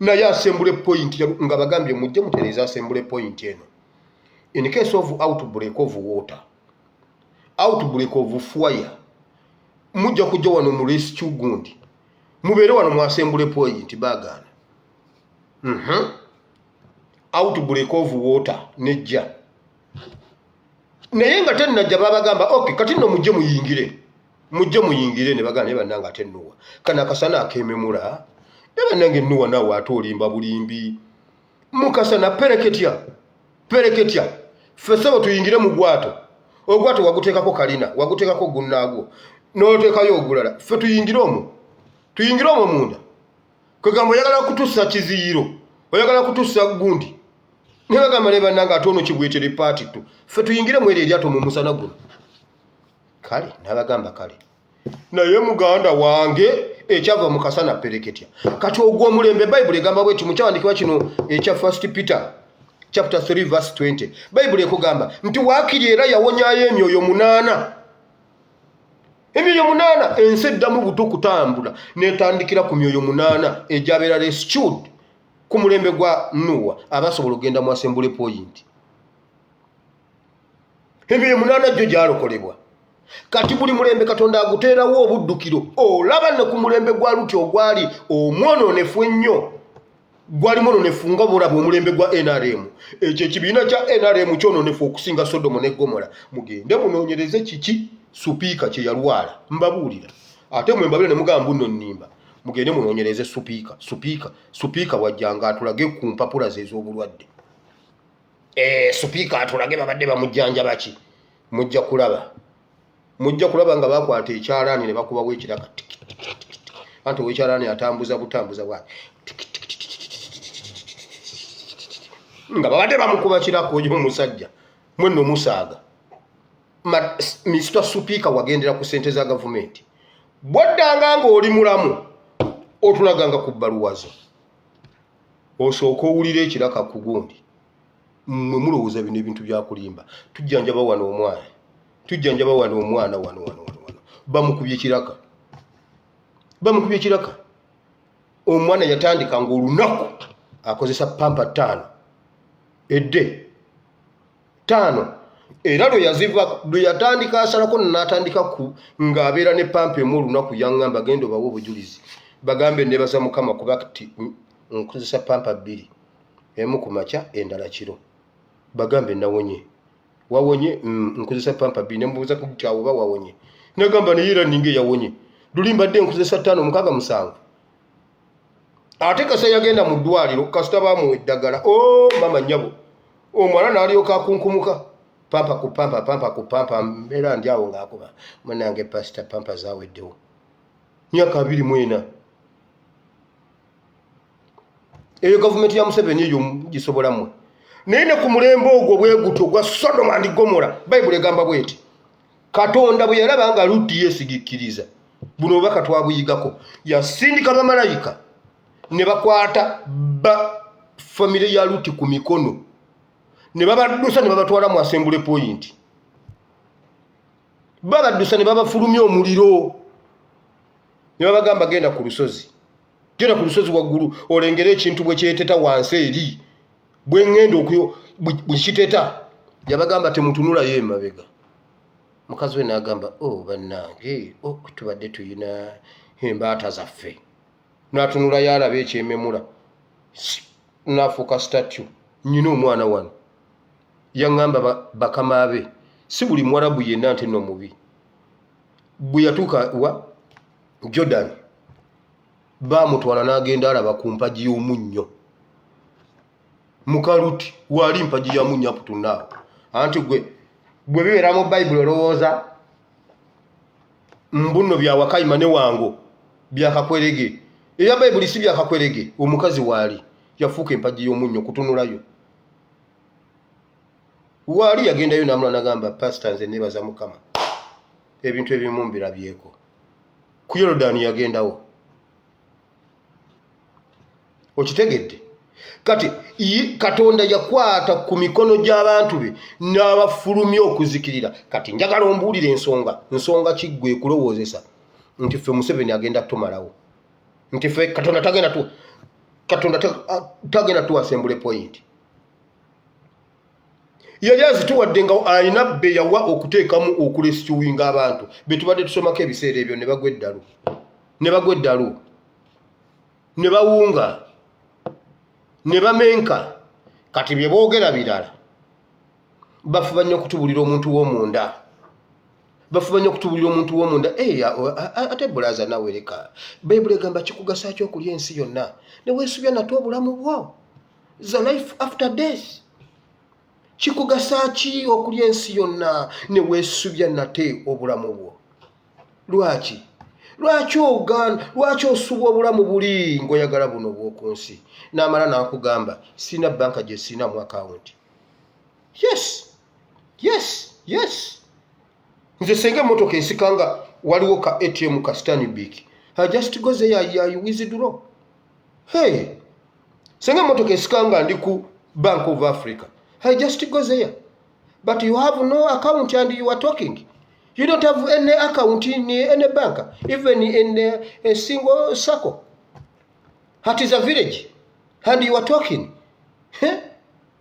naye assembly point nga bagambye mujje mutereeza assembly point eno in case of outbreak of water outbreak of fire mujja kujja wano mu rescue gundi mubeere wano mu assembly point bagaana outbreak of water nejja naye nga tennajja babagamba okay kati nno mujje muyingire ne bagamba ne bannanga ate Nuwa kana akasana akememula ne bannange Nuwa naawe ate olimba bulimbi mukasana pereketya fesebo tuyingire mu gwato ogwato waguteekako kalina waguteekako gunnaago n'oteekayo ogulala ffe tuyingire omwo munda kagamba oyagala kutussa kiziiro oyagala kutussa gundi ne bagamba ne bannanga ate ono kibwetere paati tu ffe tuyingire mu eryato mu musana guno kale n'abagamba kale naye muganda wange ekyava mu kasana pereketya kati ogw'omulembe Bayibuli egamba bweti mu kyawandiikibwa kino ekya 1 Peter chapter 3 verse 20 Bayibuli ekugamba nti waakiri era yawonyayo emyoyo 8 ensi eddamu buto kutambula netandikira ku myoyo 8 ejabeera rescued ku mulembe gwa Nuwa abasobola okugenda mu assembly point emyoyo 8 gyo gyalokolebwa kati buli mulembe Katonda aguteerawo obuddukiro olaba ne ku mulembe gwa Luti ogwali omwononefu ennyo gwali mwononefu nga bulaba omulembe gwa NRM ekyo ekibiina kya NRM kyononefu okusinga Sodomu ne Gomora mugende munoonyereze kiki supiika kye yalwala mbabuulira ate mwe mbabire ne mugamba nno nnimba mugende munoonyereze supiika wajjanga atulage ku mpapula ze ez'obulwadde supiika atulage babadde bamujjanja baki mujja kulaba nga bakwata ekyalaani ne bakubawo ekiraka anti owekyalaani atambuza butambuza bwaki nga babadde bamukuba kirako oyo omusajja mwenno musaaga Mr. Supiika wagendera ku ssente za gavumenti bwaddanga ng'oli mulamu otulaganga ku bbaluwa zo osooka owulira ekiraka ku gundi mmwe mulowooza bino ebintu byakulimba tujjanjaba wano omwana wano bamukubye kiraka omwana yatandika ng'olunaku akozesa pampa 5 edde 5 era lwe yatandika asalako n'atandika ku ng'abeera ne pampa emu olunaku yaŋŋamba genda obawe obujulizi bagambe nebaza Mukama kuba kati nkozesa pampa 2 emu ku makya endala kiro bagambe nawonye wawonye nkozesa pampa 2 nembuuza kuti awo ba wawonye nagamba neyera ninge yawonye lulimbadde nkozesa 5 mukaga 7 ate kasa yagenda mu ddwaliro kasita bamuwa eddagala mama nyabo omwana n'alyoka akunkumuka pampa ku pampa mbeera ndi awo ng'akuba munange pasita pampa zaaweddewo myaka 24 eyo gavumenti ya Museveni eyo gisobola mmwe naye ne ku mulembe ogwo bwe guto gwa Sodoma and Gomora Bayibuli egamba bweti Katonda bwe yalaba nga Luti yeesigikkiriza buno baka twabuyigako yasindika bamalayika ne bakwata famire ya Luti ku mikono ne babaddusa ne babatwala mu assembly point babaddusa ne babafulumya omuliro ne babagamba genda ku lusozi waggulu olengere ekintu bwe kyeteta wansi eri bwe ngendo okuyo bukiteta yabagamba temutunula ye mabega mukazi we n'agamba bannange tubadde tuyina embaata zaffe n'atunula yalaba ekyememula n'afuuka statue nyina omwana wano yaŋŋamba bakama be si buli Mwarabu yenna nti nno mubi bwe yatuuka wa Jordan baamutwala n'agenda alaba ku mpagi y'omunnyo mukaluti waali mpagi ya munnya putunaawo anti bwe bibeera mu Bayibuli olowooza mbuno bya Wakayima ne wango byakakwerege eya Bayibuli si byakakwerege omukazi waali yafuuka empagi y'omunnyo kutunulayo waali yagendayo n'amula n'agamba pasita nze nebaza Mukama ebintu ebimu mbirabyeko ku Yorodani yagendawo okitegedde kati Katonda yakwata ku mikono gy'abantu be n'abafulumya okuzikirira kati njagala ombuulire ensonga kiggwe kulowoozesa nti ffe Museveni agenda tumalawo nti ffe Katonda tagenda tu assembly point yali azituwadde nga alina bbe yawa okuteekamu okurescuwinga abantu be tubadde tusomako ebiseera ebyo ne bagwa eddalu ne bawunga ne bamenka kati bye boogera birala bafuba nnyo kutubulira omuntu w'omunda. Bafuba nnyo kutubulira omuntu w'omunda. Ate bulaza nawe leka. Bayibuli egamba kikugasa ki okulya ensi yonna ne weesubya nate obulamu bwo. The life after death. Kikugasa ki okulya ensi yonna ne weesubya nate obulamu bwo? Lwaki? Lwaki osuba obulamu buli ng'oyagala buno bw'oku nsi? N'amala n'akugamba sina banka gye sinamu akawunti. Yes. Nze senga emmotoka esikanga waliwo ka ATM ka Stanbic. I just go there I withdraw. Hey, senga emmotoka esikanga ndi ku Bank of Africa. I just go there. But you have no account and you are talking. You don't have any account in any bank, even in a single circle. That is a village. And you are talking.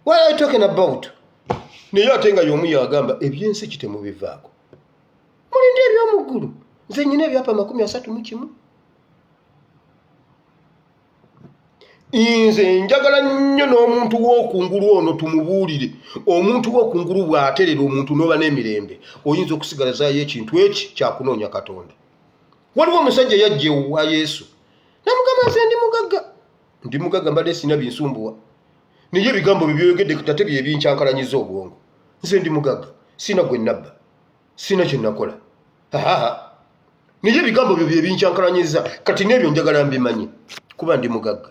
What are you talking about? Niyo atenga yomu yagamba ebyensi kitemu bivaako. Mulinde eby'omugulu. Nze nyina ebyapa 31. Inze njagala nnyo n'omuntu w'okungulu ono tumubuulire. Omuntu w'okungulu bw'aterera omuntu n'oba n'emirembe oyinza okusigalazayo ekintu eki kyakunoonya Katonda. Waliwo omusajja yajja wa Yesu namugamba nze ndi mugagga mbadde sina binsumbuwa. Niye ebigambo by'oyogedde tate bye binkyankalanyiza obwongo. Nze ndi mugagga sina gwe nabba sina kye nakola. Niye ebigambo bye binkyankalanyiza kati n'ebyo njagala mbimanyi kuba ndi mugagga.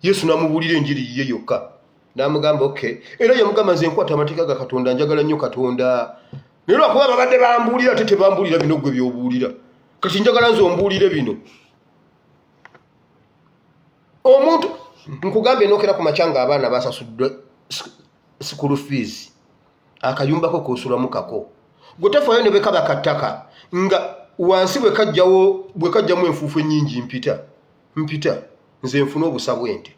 Yesu namubuulira enjiri ye yokka. Namugamba okay. Era yamugamba nze nkwata amateeka ga Katonda njagala nnyo Katonda. Naye lwakuba babadde bambuulira ate tebambuulira bino gwe by'obuulira. Kati njagala nze ombuulire bino. Omuntu nkugambe nokera ku machanga abaana basasuddwa school fees. Akayumbako kosulamu kako. Gwe tafaayo ne bekaba kattaka nga wansi bwe kajjamu enfuufu ennyingi mpita. Nze nfuna obusabwente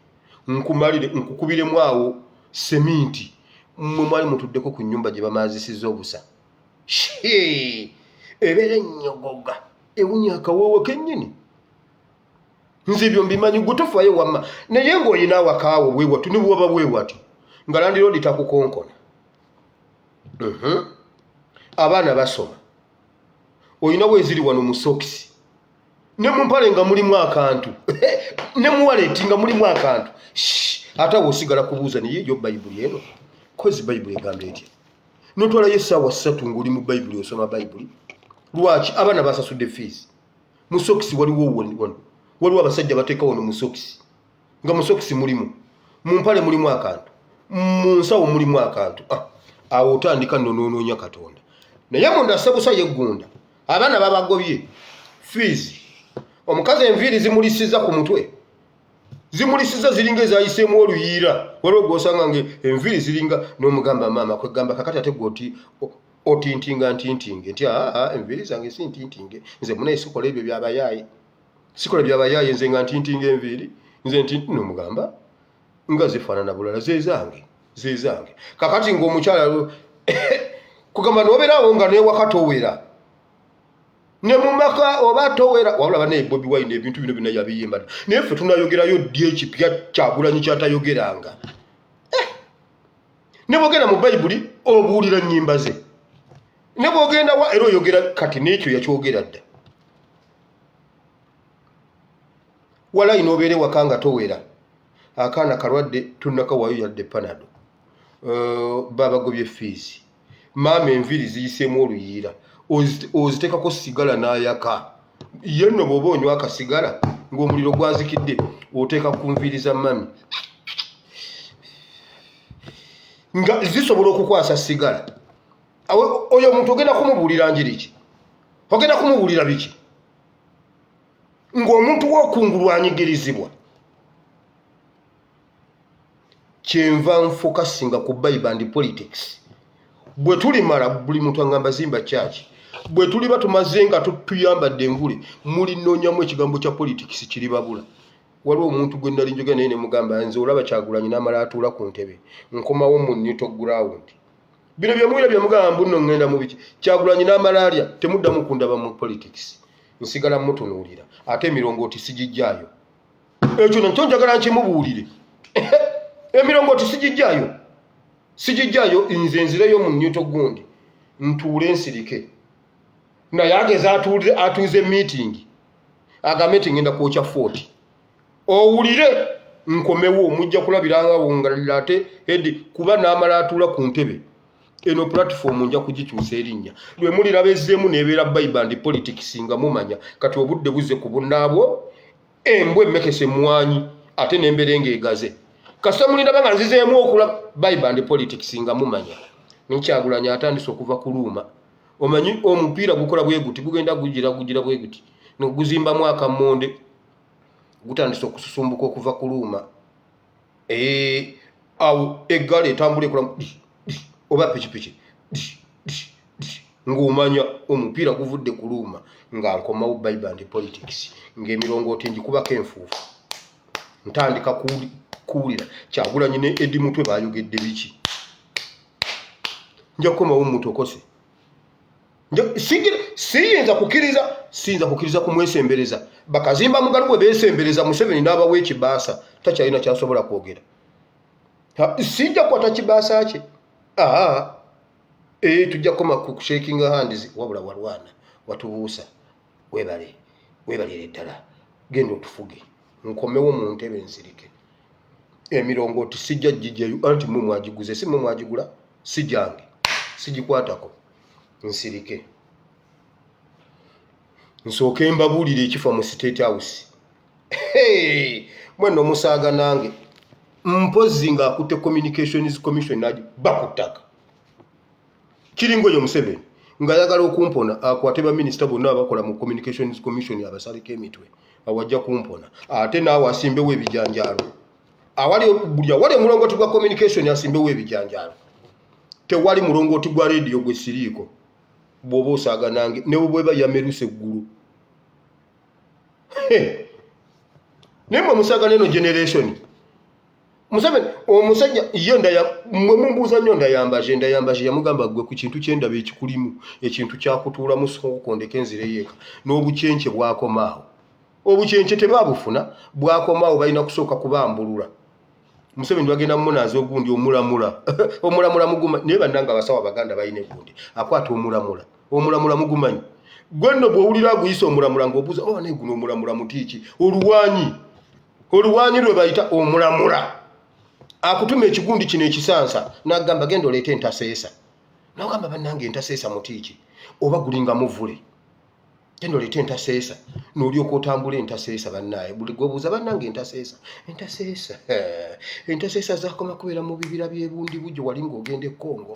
nkumalire nkukubiremu awo seminti mmwe mwali mutuddeko ku nnyumba gye bamaazisiza obusa. Ebeera ennyogoga ewunya akawoowo kennyini. Nze ebyo mbimanyi gwe tofaayo wamma naye ng'olina awakaawo bwewatu ne bwaba bwewati nga landiroodi takukonkona. Abaana basoma olina bweziri wano mu sokisi ne mu mpale nga mulimu akantu ne mu waleti nga mulimu akantu. Ate osigala kubuuza naye yo Bayibuli eno kozi Bayibuli egamba etya? Notwala essaawa 3 ng'oli mu Bayibuli osoma Bayibuli. Lwaki? Abaana basasudde fees. Mu sokisi waliwo abasajja bateeka wano mu sokisi nga mu sokisi mulimu, mu mpale mulimu akantu, mu nsawo mulimu akantu. Awo otandika nonoonya Katonda. Naye munda sebusa yeggunda abaana babagobye fees. Omukazi enviiri zimulisiza ku mutwe. Zimulisiza ziringa ezayiseemu oluyiira. Waliwo gw'osanga enviiri ziringa n'omugamba maama kwegamba kakati ate gw'oti otintinga ntintinge nti enviiri zange si ntintinge. Nze munaye sikola ebyo by'abayaaye. Nze nga ntintinga enviiri. Nze ntintinga n'omugamba nga zifaanana bulala ze zange. Kakati ng'omukyala kugamba n'obeerawo nga n'ewaka towera. Ne mumaka oba towera wabula bane Bobi Wine ebintu bino bina yabiyimba. Naye ffe tunayogerayo ddi ekipya Kyagulanyi kyatayogeranga. Ne bwogenda mu Bayibuli obuulira nnyimba ze. Ne bwogenda wa era oyogera kati n'ekyo yakyogera dda. Walayi n'obeere waka nga towera. Akaana kalwadde tunnakawayo yadde panado. Babagobye fees. Maama enviiri ziyiseemu oluyiira. Ozitekako sigala n'ayaka. Ye nno bw'oba onywa akasigala ng'omuliro gwazikidde oteeka ku nviiri za mami nga zisobola okukwasa sigala. Oyo omuntu ogenda kumubuulira njiri ki? Ogenda kumubuulira biki? Ng'omuntu w'okungulu anyigirizibwa. Kyenva nfokasinga ku Bible and politics. Bwe tulimala buli muntu angamba zimba kyaki. Bwe tuliba tumaze nga tuyambadde engule mulinoonyamu ekigambo kya politics kiribabula. Waliwo omuntu gwe nali njogera naye ne mugamba nze olaba Kyagulanyi n'amala atuula ku ntebe nkomawo mu neutral ground. Bino bye mwira bye mugamba mbuno ngenda mu biki. Kyagulanyi n'amalaria temuddamu kundaba mu politics. Nsigala mutunuulira ate emirongooti sigijjaayo. Ekyo nakyo njagala nkimubuulire. Emirongooti sigijjaayo. sijijjayo nze nzireyo mu nnyoto gundi ntuule nsirike naye ageza atuuze meeting agambe nti ngenda kwokya 40 owulire nkomewo mujja kulabiranga wongalira ate edi kuba n'amala atuula ku ntebe eno platform nja kugikyusa erinnya lwe mulirabezeemu nebeera Bible and politics nga mumanya kati obudde buze ku bunnaabwo embwa emmekese mwanyi ate n'emberenge egaze kasita muliraba nga nzizeemu okula Bible and politics nga mumanya Kyagulanyi atandise okuva ku luuma omanyi omupiira gukola bwe guti gugenda gugira bwe guti noguzimbamu akamonde gutandise okususumbuka okuva ku luuma awo eggala etambula ekola oba pikipiki ng'omanya omupiira guvudde ku luuma nga nkomawo Bible and politics ng'emirongooti ngikubako enfuufu ntandika kuwulira Kyagulanyi ne Edi Mutwe baayogedde biki nja kukomawo mutokose siyinza kukiriza kumwesembereza bakazimba mugalu bwe beesembereza Museveni n'abawa ekibaasa takyalina kyasobola kwogera sijja kukwata kibaasa kye tujja kukoma ku shaking hands wabula walwana watubuusa webalire ddala genda otufuge nkomewo mu ntebe nzirike emirongooti sijja gijjayo anti mwe mwagiguze si mwe mwagigula sijjange sigikwatako nsirike nsooke mbabuulire ekifa mu State House mwenno musaaga nange mpozi ng'akutte Communications Commission nagi bakutaka kiringoyo Museveni ng'ayagala okumpona akwate baminisita bonna abakola mu Communications Commission abasaleko emitwe awajja kumpona ate naawe asimbewo ebijanjaalo awali omulongooti gwa communication asimbewo ebijanjaalo tewali mulongooti gwa radio gwe siriiko bw'oba osaaga nange ne bweba yameruse eggulu nemwe musaaga neno generation Museveni omusajja mwe mumbuuza nnyo ndayambaje yamugamba gwe ku kintu kyendaba ekikulimu ekintu kyakutuulamu sokondeka enzire yeeka n'obukyenke bwakomaawo obukyenke tebabufuna bwakomaawo balina kusooka kubambulula Museveni bagenda munaze ogundi omulamula muguma naye bannanga abasawo Abaganda balina egundi akwata omulamula mugumanyi gwenno bw'owulira aguyisa omulamula ng'obuuza naye guno omulamula mutiiki oluwanyi lwe bayita omulamula akutuma ekigundi kino ekisansa n'agamba genda oleeta entaseesa n'ogamba bannange entaseesa mutiiki oba gulinga muvule genda oleeta entaseesa n'olyoka otambula entaseesa bannaaye buli gwobuuza bannange entaseesa zakoma kubeera mu bibira by'ebundi bujjo wali ng'ogenda e Congo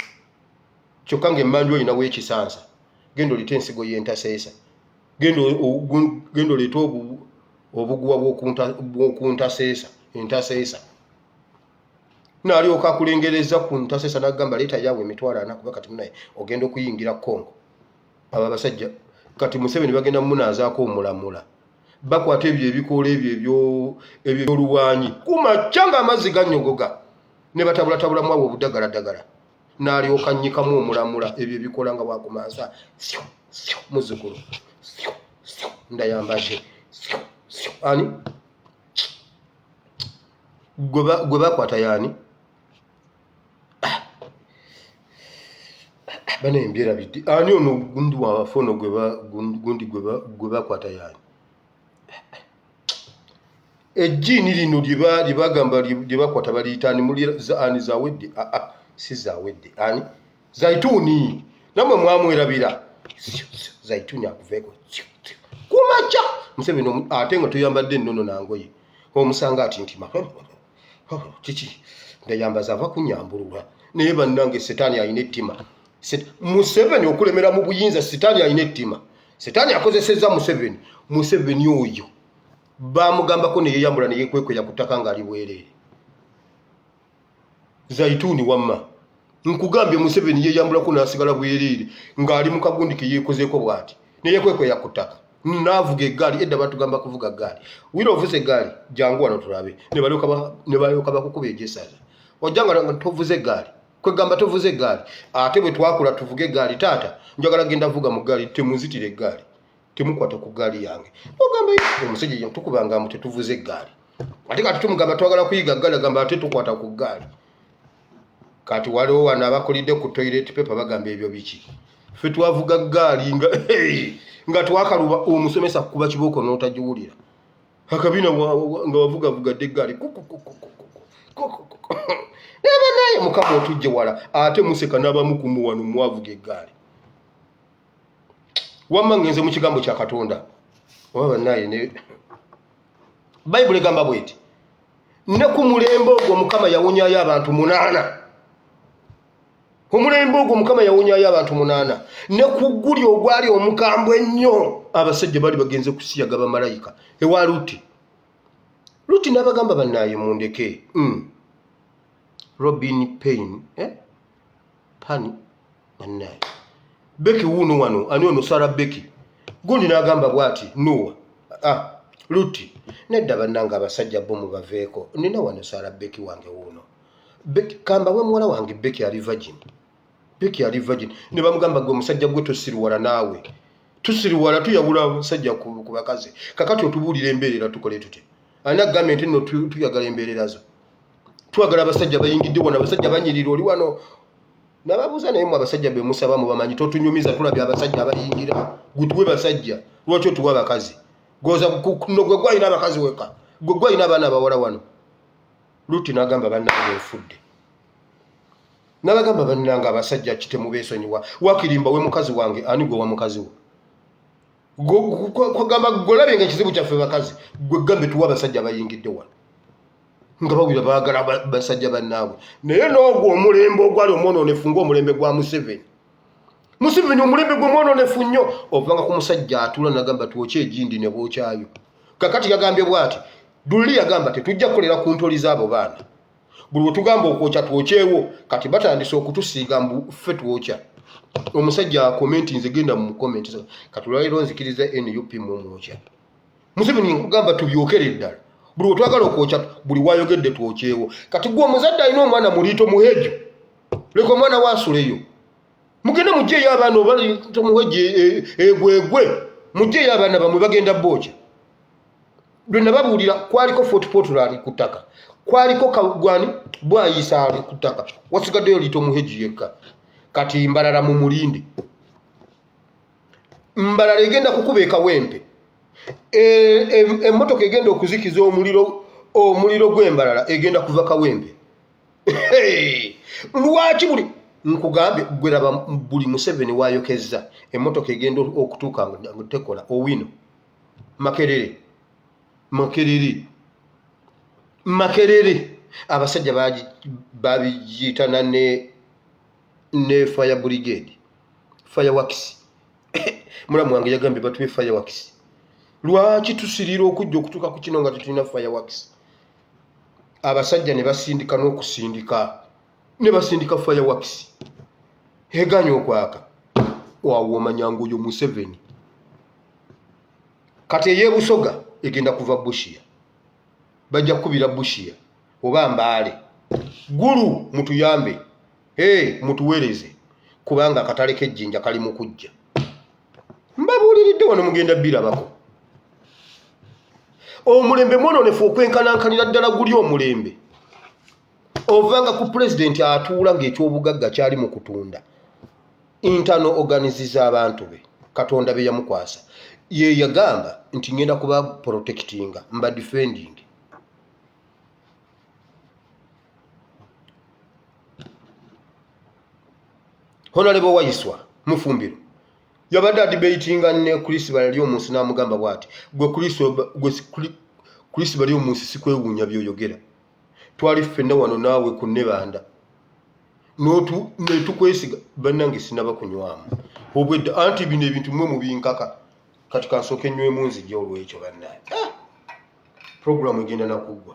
kyokka ng'emmanju olinawo ekisansa genda oleeta ensigo y'entaseesa genda oleeta obuguwa bw'okuntaseesa entaseesa n'alyoka akulengereza ku ntaseesa n'agamba leeta yaabwe emitwalo 4 kuba kati munaye ogenda okuyingira Congo abo abasajja kati Museveni bagenda munaazaako omulamula bakwata ebyo ebikoola ebyo eby'oluwanyi kumakya ng'amazzi gannyogoga ne batabulatabulamu abo obuddagala n'alyoka nnyikamu omulamula ebyo ebikoola nga bwakumansa muzzukulu ndayambaje ani gwe bakwata yaani bana embyera biddi ani ono gundi wabafono gwe bakwata yaani ejjiini lino lye bagamba lye bakwata baliyita ani muli ani zawedde si zawedde ani zaituni namwe mwamwerabira zaituni akuveeko kumakya Museveni ate nga tuyambadde ennono nangoye omusanga ati ntima kiki ndayambaza ava kunyambulula naye bannange setaani alina ettima Museveni okulemera mu buyinza setaani alina ettima setaani akozesezza Museveni oyo bamugambako neyeyambula neyekwekweya ku ttaka ng'ali bwereere zaituni wamma nkugambye Museveni yeyambulako n'asigala bwereere ng'ali mu kagundi ke yeekozeeko bw'ati neyekwekweya ku ttaka n'avuga eggaali edda batugamba kuvuga ggaali wira ovuze eggaali jangu wano tulabe ne balyoka bakukuba egyesaza ojjanga tovuze eggaali kwegamba tovuze eggaali ate bwe twakula tuvuge eggaali taata njagala genda vuga mu ggaali temuzitira eggaali temukwata ku ggaali yange ogamba omusajja tukubanga mute tuvuze eggaali ate kati tumugamba twagala kuyiga ggaali agamba ate tukwata ku ggaali kati waliwo wano abakolidde ku toilet paper bagamba ebyo biki ffe twavuga gaali nga twakaluba omusomesa kuba kiboko n'otagiwulira akabina nga wavugavugadde eggaali naba naye mukama otujje wala ate museka n'abamu kumu wano mwavuga eggaali wamma ngenze mu kigambo kya Katonda waba naye ne Bayibuli egamba bweti ne ku mulembe ogwo mukama yawonyayo abantu 8 omulembe ogwo mukama yawonyayo abantu 8 ne ku gguli ogwali omukambwe ennyo abasajja bali bagenze kusiyaga bamalayika ewa Luti n'abagamba bannaye mundeke Robin Payne Pani bannaye Beki wuno wano ani ono Sara Beki gundi n'agamba bwati Noah Luti nedda bannanga abasajja bo mubaveeko nina wano Sara Beki wange wuno Beki kamba we muwala wange Beki ali virgin ne bamugamba gwe musajja gwe tosiriwala naawe tusiriwala tuyawula musajja ku bakazi kakati otubuulira embeerera tukole tute ana gavumenti nno tuyagala embeererazo twagala abasajja bayingidde wano abasajja banyirira oli wano nababuuza naye mu abasajja be musaba mu bamanyi totunyumiza tulabye abasajja abayingira gutwe basajja lwaki otuwa abakazi goza no gwe gwalina abakazi weka gwe gwalina abaana abawala wano Luti n'agamba bannange enfudde n'abagamba bannanga abasajja kitemu beesonyiwa wakirimba we mukazi wange ani gwe wa mukazi wo kwagamba golabye nga ekizibu kyaffe bakazi gwe gambe tuwa abasajja bayingidde wano nga bawira baagala basajja bannaabwe naye n'ogwo omulembe ogwali omwononefu ng'omulembe gwa Museveni omulembe gwe mwononefu nnyo ovanga ku musajja atula n'agamba twokye egindi ne bookyayo kakati yagambye bw'ati Dulli yagamba tetujja kukolera ku ntoli z'abo baana buli we tugamba okwokya twokyewo kati batandise okutusiiga mbu ffe twokya omusajja akomenti nze genda mu komenti katulwaliro nzikiriza NUP mu mwokya Museveni nkugamba tubyokere ddala buli we twagala okwokya buli wayogedde twokyewo kati gwe omuzadde alina omwana muliito muhejo leka omwana waasuleyo mugende mugyeyo abaana obali tomuheje egwegwe mugyeyo abaana bamwe bagenda bookya lwe nababuulira kwaliko Fort Portal ku ttaka kwaliko kagwani bwayisa ali ku ttaka wasigaddeyo liito muheji yekka kati Mbalala mu mulindi Mbalala egenda kukuba ekawempe emmotoka egenda okuzikiza omuliro gw'Embalala egenda kuva kawempe lwaki buli nkugambye gweraba buli Museveni wayokezza emmotoka egenda okutuuka ngutekola Owino Makerere abasajja babiyitana ne fire brigade fireworks mulamu wange yagambye batuwe fireworks lwaki tusirira okujja okutuuka ku kino nga tetulina fireworks abasajja ne basindika n'okusindika ne basindika fireworks eganya okwaka waawo omanyango oyo Museveni kati eyebusoga egenda kuva Bushia bajja kubira Bushia oba Mbaale gulu mutuyambe mutuweereze kubanga akatale k'ejjinja kali mu kujja mbabuuliridde wano mugenda birabako omulembe mwononefu okwenkanankanira ddala guli omulembe ovanga ku pulezidenti atuula ng'ekyobugagga kyali mu kutunda internal organizes abantu be Katonda be yamukwasa ye yagamba nti ngenda kuba protectinga mba defending Honorable Waiswa Mufumbiro yabadde debatinga ne Chris bali omunsi n'amugamba bwati gwe Chris bali omunsi sikwewuunya by'oyogera twali ffenna wano naawe ku Nebanda netukwesiga bannange sinaba kunywamu obwedda anti bino ebintu mwe mubinkaka kati kansooke nywemu nzijja olw'ekyo bannange programu egenda nakuggwa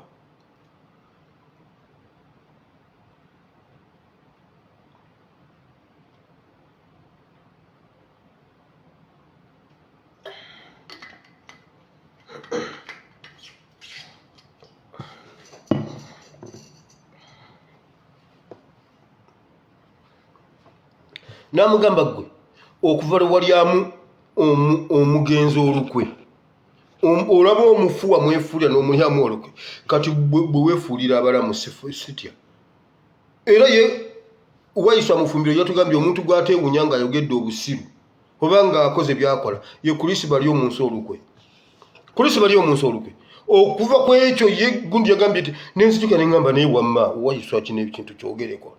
namugamba gwe okuva lwalyamu omugenzi olukwe olaba omufuwa mwefuulira n'omulyamu olukwe kati bwe weefuulira abalamu sitya era ye Waiswa mufumbiro yatugambye omuntu gwatewunya nga yogedde obusiru obanga akoze byakola ye kulisi bali omunsi olukwe. Kulisi bali omunsi olukwe. Okuva ku ekyo ye gundi yagambye ati nenzituka nengamba naye wamma Waiswa kino ekintu kyogereko.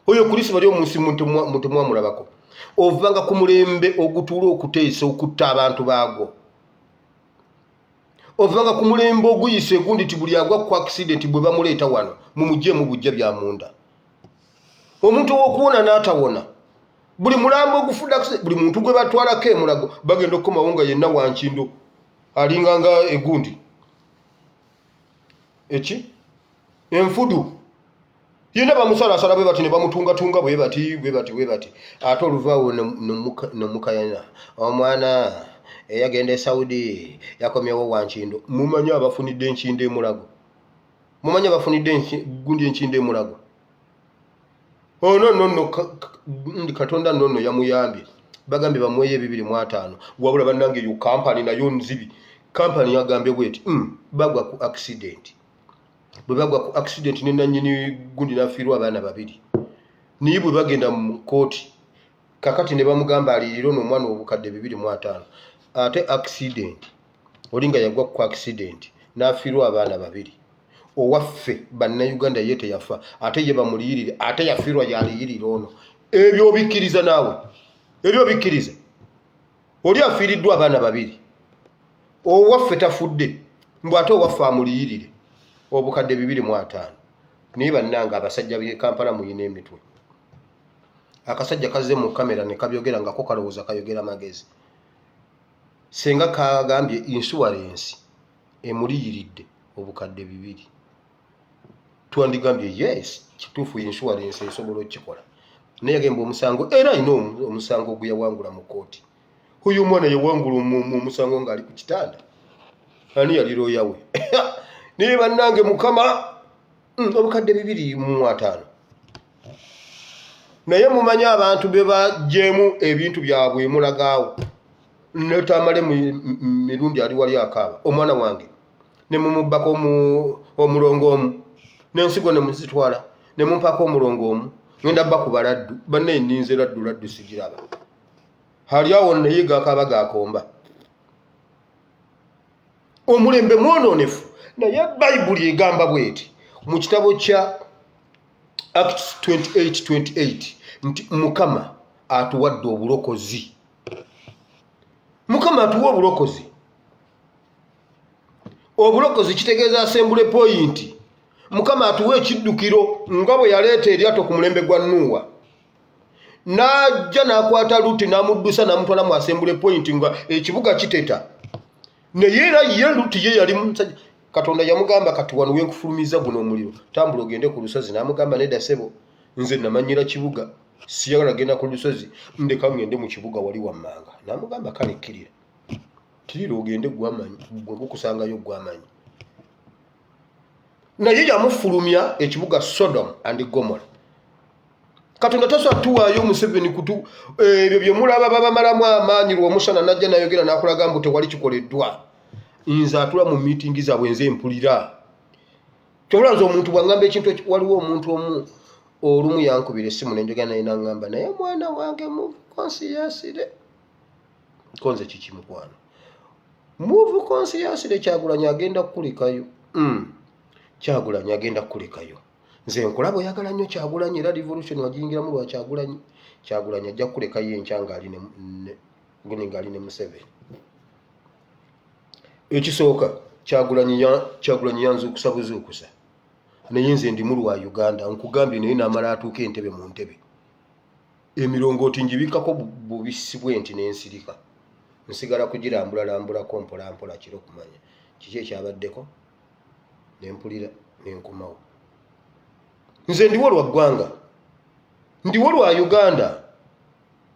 Oyo kulisi bali omunsi muntu mwamulabako. Ovanga ku mulembe ogutuula okuteesa okutta abantu baago. Ovanga ku mulembe oguyise gundi ti buli agwa ku accident bwe bamuleeta wano mumujje mu bujja bya munda. Omuntu okuwona n'atawona. Buli mulambo ogufudda buli muntu gwe batwalako emulago bagenda okukomawo nga yenna wankindo alinganga egundi. Eki? Enfudu. Yenna bamusalasala bwe bati ne bamutungatunga bwe bati. Ate oluvaawo nomukayana. Omwana eyagenda e Saudi yakomyewo wankindo. Mumanyi abafunidde enkindo emulago. Mumanyi abafunidde gundi enkindo emulago. Oh no Katonda nonno yamuyambye. Bagambye bamweye 2,500. Wabula bannange yo company nayo nzibi. Company yagambye bweti bagwa ku accident. Bwe bagwa ku accident ne nannyini gundi nafiirwa abaana 2. Niye bwe bagenda mu kooti. Kakati ne bamugamba aliriro n'omwana obukadde 2,500. Ate accident. Olinga yagwa ku accident. Nafiirwa abaana 2. Owaffe bannayuganda ye teyafa ate ye bamuliyirire ate yafiirwa yaliyirire ono. Ebyo obikkiriza naawe. Ebyo obikkiriza. Oli afiiriddwa abaana 2. Owaffe tafudde mbw ate owaffe amuliyirire obukadde 2,500. Naye bannanga abasajja b'e Kampala muyina emitwe. Akasajja kazze mu kamera ne kabyogera ngako kalowooza kayogera magezi. Senga kagambye insurance emuliyiridde obukadde 2. Twandigambye yes kituufu insurance esobola okikola. Naye yagamba omusango era ino omusango gwe yawangula mu kooti. Huyo mwana yawangula omusango ngali ku kitanda. Ani yali looya we. Naye bannange Mukama obukadde 2,500. Naye mumanya abantu be bajjeemu ebintu byabwe emulagaawo. Netamale mirundi ali wali akaaba. Omwana wange ne mumubbako omulongo omu. Nensigo ne muzitwala ne mumpako omulongo omu. Ngenda bba baladdu banne ninze laddu sigiraba. Hali awo neyiga akaba gakomba. Omulembe mwononefu naye Bayibuli egamba bweti mu kitabo kya Acts 28:28 nti Mukama atuwadde obulokozi. Mukama atuwa obulokozi. Obulokozi kitegeeza assembly point. Mukama atuwa ekiddukiro nga bwe yaleeta eryato ku mulembe gwa Nuuwa. Najja n'akwata Luti n'amuddusa n'amutwala mu assembly point nga ekibuga kiteta. Naye era ye Luti ye yali musajja. Katonda yamugamba kati wano wenkufulumiza guno omuliro. Tambula ogende ku lusozi. N'amugamba nedda ssebo nze namanyira kibuga. Siyagala genda ku lusozi. Ndeka ngende mu kibuga wali wammanga. N'amugamba kale kkirira. Kkirira ogende gwamanyi. Gukusangayo gwamanyi. Naye yamufulumya ekibuga Sodom and Gomorrah. Katonda tasobola tuwaayo Museveni kutu ebyo bye mulaba babamalamu amaanyi lw'omusana najja nayogera n'akulaga mbu tewali kikoleddwa. Nze atula mu meeting zaabwe nze mpulira. Kyobula nze omuntu bw'angamba ekintu waliwo omuntu omu olumu yankubira essimu ne njogera naye n'aŋŋamba naye mwana wange mu konsiyasire. Konze kiki mukwano. Move konsiyasire Kyagulanyi agenda kukulikayo. Kyagulanyi agenda kukulikayo. Nze nkulaba oyagala nnyo Kyagulanyi era revolution wagiyingiramu lwa Kyagulanyi. Kyagulanyi ajja kukulekayo enkya ng'ali ne Museveni. Ekisooka Kyagulanyi yanzuukusa buzuukusa. Naye nze ndi mu lwa Uganda nkugambye naye n'amala atuuka entebe mu ntebe. Emirongooti ngibikkako bubisi bw'enti n'ensirika. Nsigala kugirambulako mpola kiro kumanya. Kiki ekyabaddeko? Ne mpulira ne nkomawo. Nze ndiwo lwa ggwanga. Ndiwo lwa Uganda.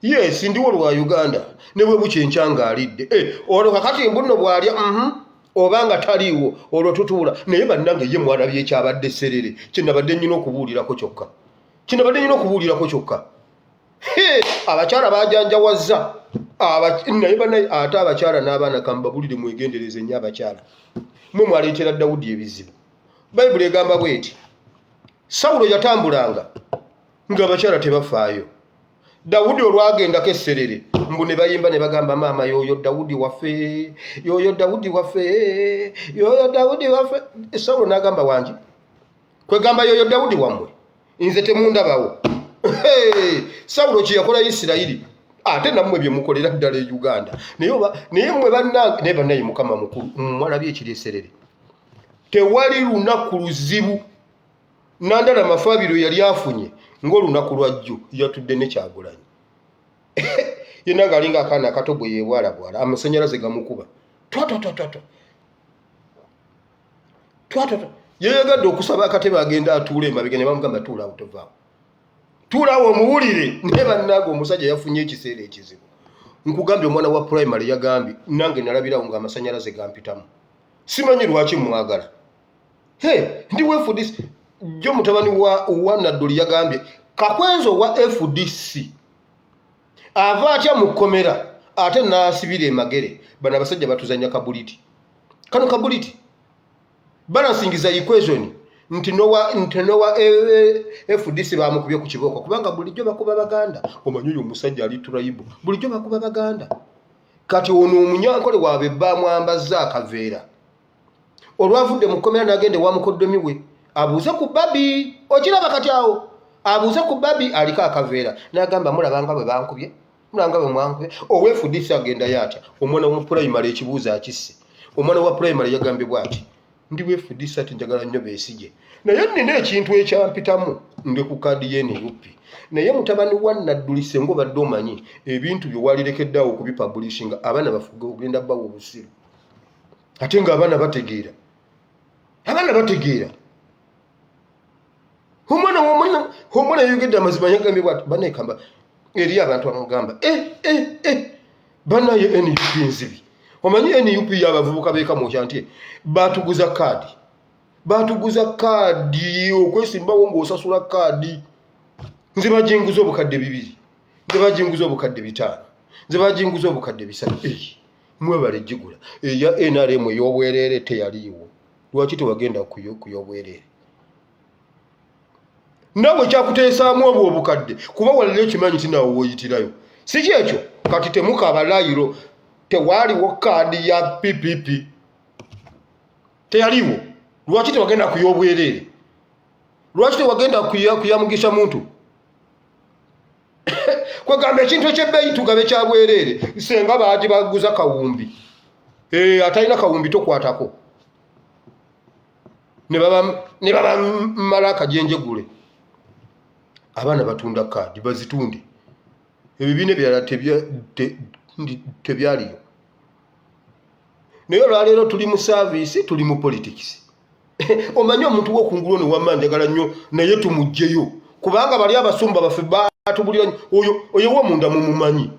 Yes, ndiwo lwa Uganda. Ne bwe bukyenkya ng'alidde. Olwo kakati mbuno bw'alya obanga taliiwo olwo tutuula. Naye bannange ye mwalabye ekyabadde serere. Kinabadde nnina okubuulirako kyokka. Abakyala bajanjawazza. Naye bannaye ate abakyala n'abaana kambabulire mwegendereze nnyo abakyala. Mwe mwaleetera Dawudi ebizibu. Bayibuli egamba bweti. Sawulo yatambulanga ng'abakyala tebafaayo. Dawudi olwagenda kesserere mbu ne bayimba ne bagamba maama yoyo Dawudi waffe, yoyo Dawudi waffe, yoyo Dawudi waffe. Sawulo n'agamba wangi kwegamba yoyo Dawudi wammwe nze temundabawo. Sawulo kye yakola Isirayiri ate nammwe bye mukolera ddala e Uganda. Naye mmwe bannange ne bannaye Mukama mukulu mwalabye ekireeserere. Tewali lunaku luzibu nandala Mafabiro yali afunye ng'olunaku lwajjo yatudde ne Kyagulanyi. Yenna ng'alinga akaana akato bwe yeebwalabwala amasannyalaze gamukuba twatata yeeyagadde okusaba akatebe agenda atuule emabega ne bamugamba tuulaawo tovaawo, tuulaawo omuwulire. Ne bannange omusajja yafunye ekiseera ekizibu. Nkugambye omwana wa primary yagambye nange nalabirawo ng'amasannyalaze gampitamu. Simanyi lwaki mwagala. Ndi FDC jo mutabani wa Nadduli yagambye Kakwenzo wa FDC ava atya mu kkomera ate n'asibira emagere. Bano abasajja batuzanya kabuliti. Kano kabuliti balansingiza equation nti nowa FDC bamukubye ku kiboko kubanga bulijjo bakuba Baganda. Omanyi oyo omusajja ali tribe bulijjo bakuba Baganda. Kati ono omunyankole waabe bamwambaza akaveera. Olwavudde mu kkomera n'agende wa mukoddomi we abuuze ku babi. Okiraba kati awo abuuze ku babi aliko akaveera n'agamba mulabanga bwe bankubye, mulanga bwe mwankubye. Owe FDC agenda yatya. Omwana wa primary ekibuuzo akisse. Omwana wa primary yagambye bw'ati ndi we FDC ati njagala nnyo Besigye naye nnina ekintu ekyampitamu ndi ku kaadi ye NUP. Naye mutabani wa Nadduli sengo badde omanyi ebintu bye walirekeddeawo okubipublishinga abaana bafuga ogenda bawo obusiru ate ng'abaana bategeera. Abaana bategeera. Omwana yogedde amazima yagambye bw'ati banekamba eri abantu bamugamba banaye NUP nzibi. Omanyi NUP y'abavubuka beekamukya nti batuguza kaadi okwesimbawo ng'osasula kaadi. Nze bajinguza obukadde 2, nze bajinguza obukadde 5, nze bajinguza obukadde 3. Mwebale jigula eya NRM ey'obwereere teyaliiwo. Lwaki tewagenda kuyobwerere? Nawe kyakuteesaamu obwo obukadde kuba walira ekimanyi ti nawe woyitirayo. Si kyekyo kati temukaaba layiro tewaaliwo kaadi ya PPP teyaliwo. Lwaki tewagenda kuyobwerere? Lwaki tewagenda kuyamugisha muntu? Kwegamba ekintu ekyebbeeyi tugabe kya bwerere senga baagi baguza kawumbi. Atalina kawumbi tokwatako. Ne baba mala akajenjegule. Abaana batunda kaadi bazitunde. Ebibiina byala tebyaliyo. Naye olwaleero tuli mu service, tuli mu politics. Omanyi omuntu w'okungulu ono wamma njagala nnyo naye tumugjeyo kubanga bali abasumba baffe batubulira oyo w'omunda mumumanyi.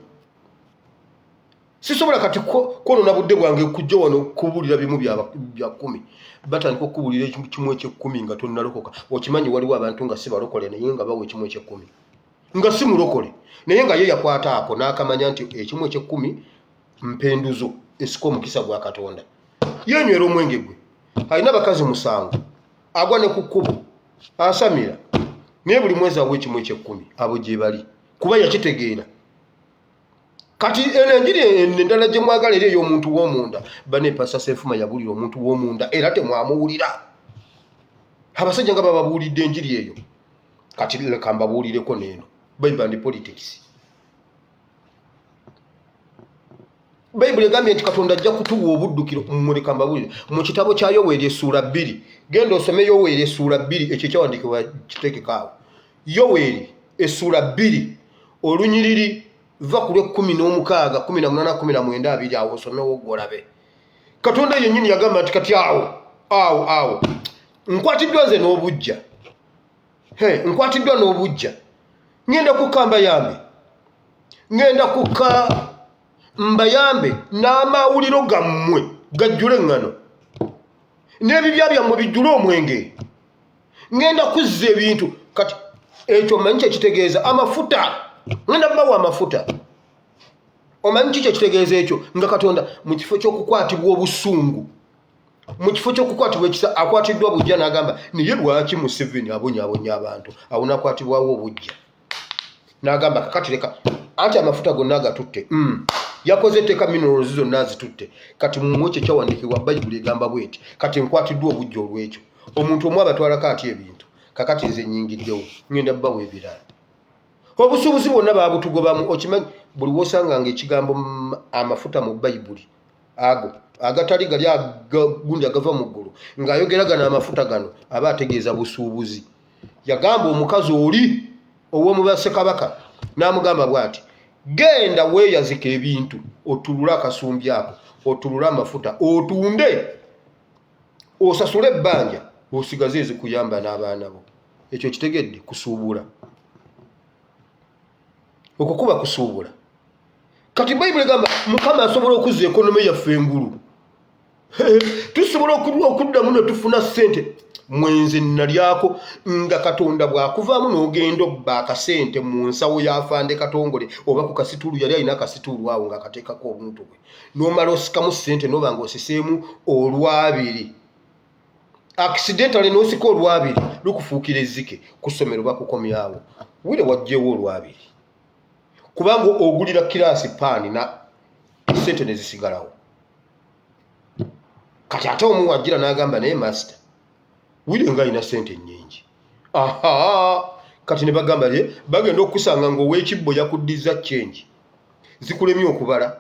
Sisobola kati kwonona budde bwange kujja wano kubulira bimu bya 10 batandika okubulira ekimu eky'ekkumi nga tonnalokoka. Okimanyi waliwo abantu nga si balokole naye nga bawa ekimu eky'ekkumi nga si mulokole naye nga ye yakwata ako n'akamanya nti ekimu eky'ekkumi mpenduzo esika omukisa gwa Katonda. Yenywera omwenge gwe alina bakazi 7 agwa ne ku kkubo asamira naye buli mwezi awa ekimu eky'ekkumi abo gye bali kuba yakitegeera. Kati enjiri endala gye mwagala eri ey'omuntu w'omunda banepasa Sefuma yabulira omuntu w'omunda era temwamuwulira. Abasajja nga bababuulidde enjiri eyo kati leka mbabuulireko neeno Bible and politics. Bible egambye nti Katonda ajja kutuwa obuddukiro mmuleka mbabuulire mu kitabo kya Yoweeri essuula 2. Genda osome Yoweeri essuula 2 ekyo kyawandiikibwa kitekekaawo. Yoweeri essuula 2 olunyiriri va ku 16, 18, 19 awo osomewo gwolabe. Katonda yennyini yagamba nti kati awo nkwatiddwa nze n'obujja. Nkwatiddwa n'obujja. Ngenda kukamba yambe. Ngenda kuka mbayambe n'amawuliro gammwe gajjule eŋŋano. N'ebibya byammwe bijjule omwenge. Ngenda kuzza ebintu kati ekyo manyi kyekitegeeza amafuta. Ngenda bawa amafuta. Omanyi kiki ekitegeeza ekyo nga Katonda mu kifo ky'okukwatibwa obusungu, mu kifo ky'okukwatibwa ekisa akwatiddwa bujja n'agamba naye lwaki Museveni abonyaabonya abantu awo nakwatibwawo obujja. n'agamba kakati leka anti amafuta gonna agatutte yakoze etteeka minerals zonna azitutte kati mumuwe kye kyawandiikibwa Bayibuli egamba bweti kati nkwatiddwa obujja olw'ekyo omuntu omu abatwalako ati ebintu kakati nze nnyingiddewo ngenda bbawa ebirala obusuubuzi bwonna baabutugobamu okimanyi buli wosanganga ekigambo amafuta mu Bayibuli ago agatali gali gundi agava mu ggulu ng'ayogera gano amafuta gano aba ategeeza busuubuzi yagamba omukazi oli ow'omu bassekabaka n'amugamba bw'ati genda weeyazika ebintu otulule akasumbi ako otulule amafuta otunde osasule ebbanja osigaze ezikuyamba n'abaana bo ekyo kitegedde kusuubula okwo kuba kusuubula kati Bayibuli egamba Mukama asobola okuzza ekonomi yaffe engulu tusobola okuddamu ne tufuna ssente mwenze nalyako nga Katonda bw'akuvaamu n'ogenda obba akasente mu nsawo y'afande Katongole oba ku kasitulu yali alina akasitulu awo ng'akateekako obuntu bwe n'omala osikamu ssente n'oba ng'osiseemu olwabiri accidentally n'osika olwabiri lukufuukira ezzike ku ssomero bakukomyawo wire wajjewo olwabiri kubanga ogulira kiraasi paani na ssente ne zisigalawo kati ate omu wajjira n'agamba naye master wire nga alina ssente nnyingi kati ne bagamba bagenda okusanga ng'ow'ekibbo yakuddiza change zikulemye okubala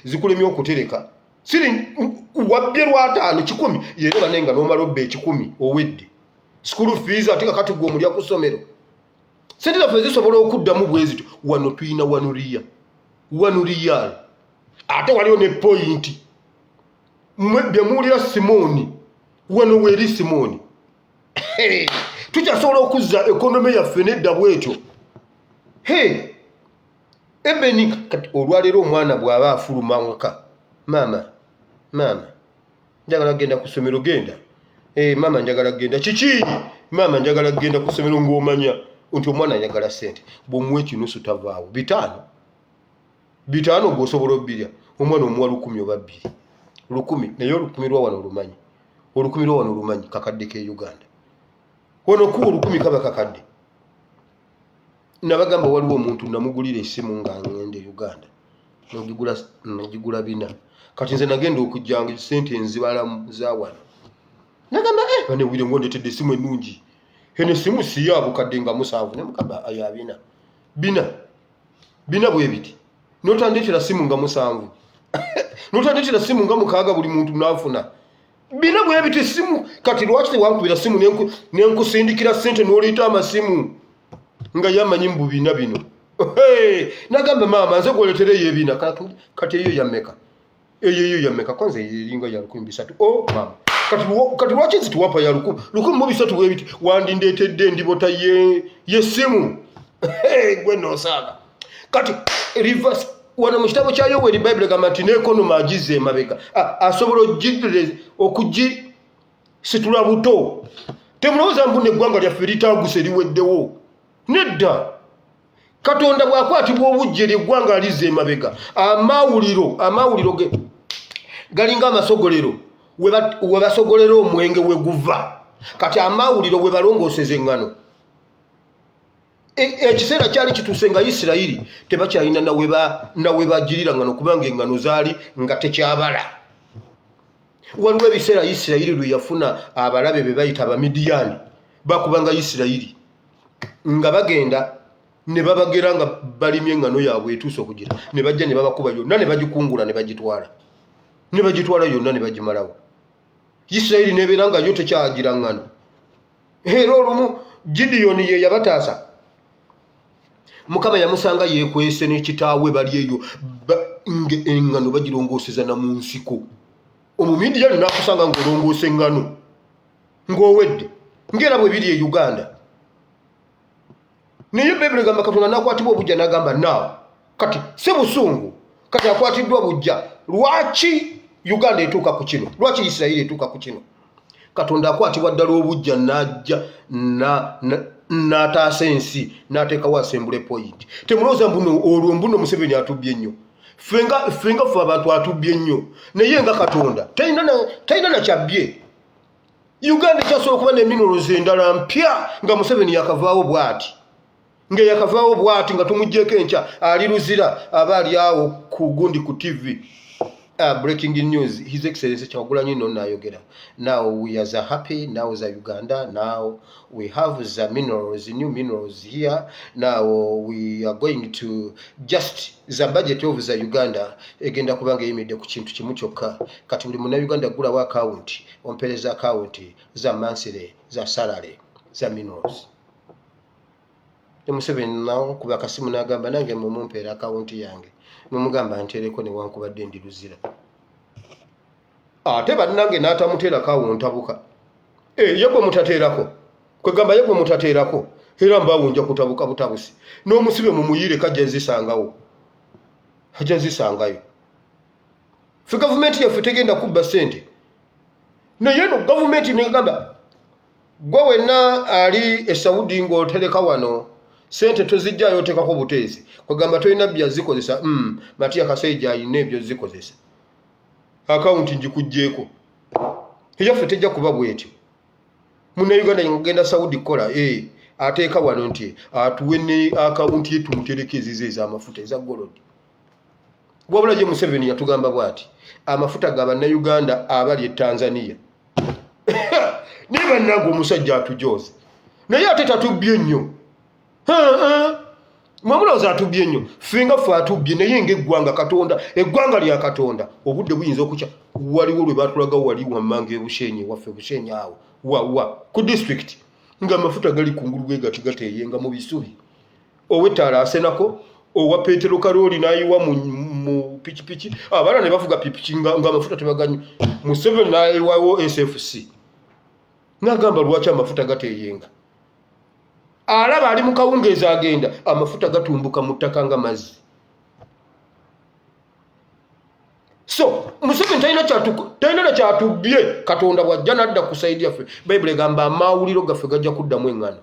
zikulemye okutereka siri wabbye lw'ataano 10 yeero banenga n'omala obba 10 owedde school fees ate kakati gwe omulya ku ssomero sente zaffe zisobola okuddamu bwe zityo wano tuyina wano riyal ate waliwo ne point bye muwulira Simoni wano weeri Simoni tukyasobola okuzza ekonomi yaffe nedda bwetyo ebeni kati olwaleero omwana bw'aba afuluma waka maama njagala genda ku ssomero genda maama njagala genda kiki maama njagala genda ku ssomero ng'omanya nti omwana ayagala ssente bw'omuwa ekinusu tavaawo 5 gw'osobola obbirya omwana omuwa 10 oba 2 10 naye 10 lwa wano olumanyi kakadde ke Uganda wano kuwa 10 kaba kakadde nabagamba waliwo omuntu namugulira essimu nga ngende Uganda nagigula 4 kati nze nagenda okujjanga ssente enzibalamu za wano nagamba bane wire ngondetedde essimu ennungi eno essimu siyo abukadde nga 7 nemugamba ayo 4 bwe biti notandetera ssimu nga 7 notandetera ssimu nga 6 buli muntu n'afuna 4 bwe biti essimu kati lwaki tewankubira ssimu nenkusindikira ssente n'oleeta amasimu nga yamanyi mu bina bino nagamba maama nze gwoletereyo ebina kati eyo yammeka kwanza eringa ya 13 maama kati lwaki zituwapa ya 13 bwe biti wandindeetedde endibota y'essimu gwe noosaaga kati reverse wano mu kitabo kya Yoweri Bayibuli egamba nti n'ekonomi agize emabega asobola okugisitula buto temulowooza mbu n'eggwanga lyaffe litaaguse liweddewo nedda Katonda bw'akwatibwa obujje ly'eggwanga alize emabega amawuliro ge galinga amasogolero we basogolera omwenge we guva kati amawuliro we balongooseza eŋŋano ekiseera kyali kituuse nga Isirayiri tebakyalina nawe bagirira ŋŋano kubanga eŋŋano zaali nga tekyabala waliwo ebiseera Isirayiri lwe yafuna abalabe be bayita Abamidiyani bakubanga Isirayiri nga bagenda ne babagera nga balimye eŋŋano yaabwe etuuse okugira ne bajja ne babakuba yonna ne bagikungula ne bagitwala yonna ne bagimalawo Isirayiri nebeera nga yo tekyagira ŋŋano era olumu Gidiyoni ye yabataasa Mukama yamusanga yeekwese n'ekitaawe bali eyo eŋŋano bagirongooseza na mu nsiko Omumidiyani n'akusanga ng'olongoose eŋŋano ng'owedde ng'era bwe biri e Uganda naye Bayibuli egamba Katonda n'akwatibwa obujja n'agamba naawe kati si busungu kati akwatiddwa bujja lwaki Uganda etuuka ku kino lwaki Isirayiri etuuka ku kino Katonda akwatibwa ddala obujja n'ajja n'ataasa ensi n'ateekawo assembly point temulowooza mbuno Museveni atubbye nnyo fenga ffe abantu atubbye nnyo naye nga Katonda talina na kyabbye Uganda ekyasobola okuba ne minerals endala mpya nga Museveni yakavaawo bw'ati nge yakavaawo bwati nga tumujjeko enkya ali luzira aba ali awo ku gundi ku TV. Breaking news, His Excellency Kyagulanyi no nayogera. Now we are happy, now as Uganda, now we have the minerals, new minerals here. Now we are going to just the budget of the Uganda egenda kubanga yimidde ku kintu kimu kyokka. Kati buli muna Uganda gula wa account, ompereza account za mansire, za salary, za minerals. Museveni nawo kuba kasimu n'agamba nange mumumpeera account yange. Mumugamba ntereko ne wankubadde ndi luzira. Ate bannange n'atamuteera account abuka. Yegwe mutateerako. Kwegamba yegwe mutateerako. Era mbawunja kutabuka butabusi. N'omusibe mumuyire kajja nzisangawo. Hajja nzisangayo. Fe government yaffe tegenda kubba ssente. Naye no government n'egamba gwe wenna ali e Saudi ng'otereka wano. Sente tozijjayo otekako buteezi. Kwegamba tolina bya zikozesa. Matiya Kaseija ayina ebyo zikozesa. Account njikujjeeko. Yaffe tejja kuba bwetyo. Muna Uganda ngenda Saudi kola ateeka wano nti atuwe ne account yetu muterekezize ez'amafuta eza gold. Wabula je Museveni yatugamba bwati amafuta ga banna Uganda abali e Tanzania. Niba nango omusajja atujoze. Naye ate tatubbye nnyo. Mwamulowooza atubbye nnyo. Fenga ffe atubbye naye ng'eggwanga Katonda, eggwanga lya Katonda. Obudde buyinza okukya. Waliwo lwe baatulaga wali wammanga e Bushenyi waffe Bushenyi awo. Ku district. Ng'amafuta gali kungulu bwe gati gateeyenga mu bisubi. Ow'ettaala asenako, owa Petero Karoli n'ayiwa mu pikipiki. Abaana ne bavuga pikipiki ng'amafuta tebaganyi. Museveni n'ayiwawo SFC. N'agamba lwaki amafuta gateeyenga. Alaba ali mu kawungeezi agenda amafuta gatumbuka mu ttaka nga mazzi. So Museveni talina kyatubbye Katonda bw'ajja n'adda kusaidia ffe. Bayibuli egamba amawuliro gaffe gajja kuddamu eŋŋano.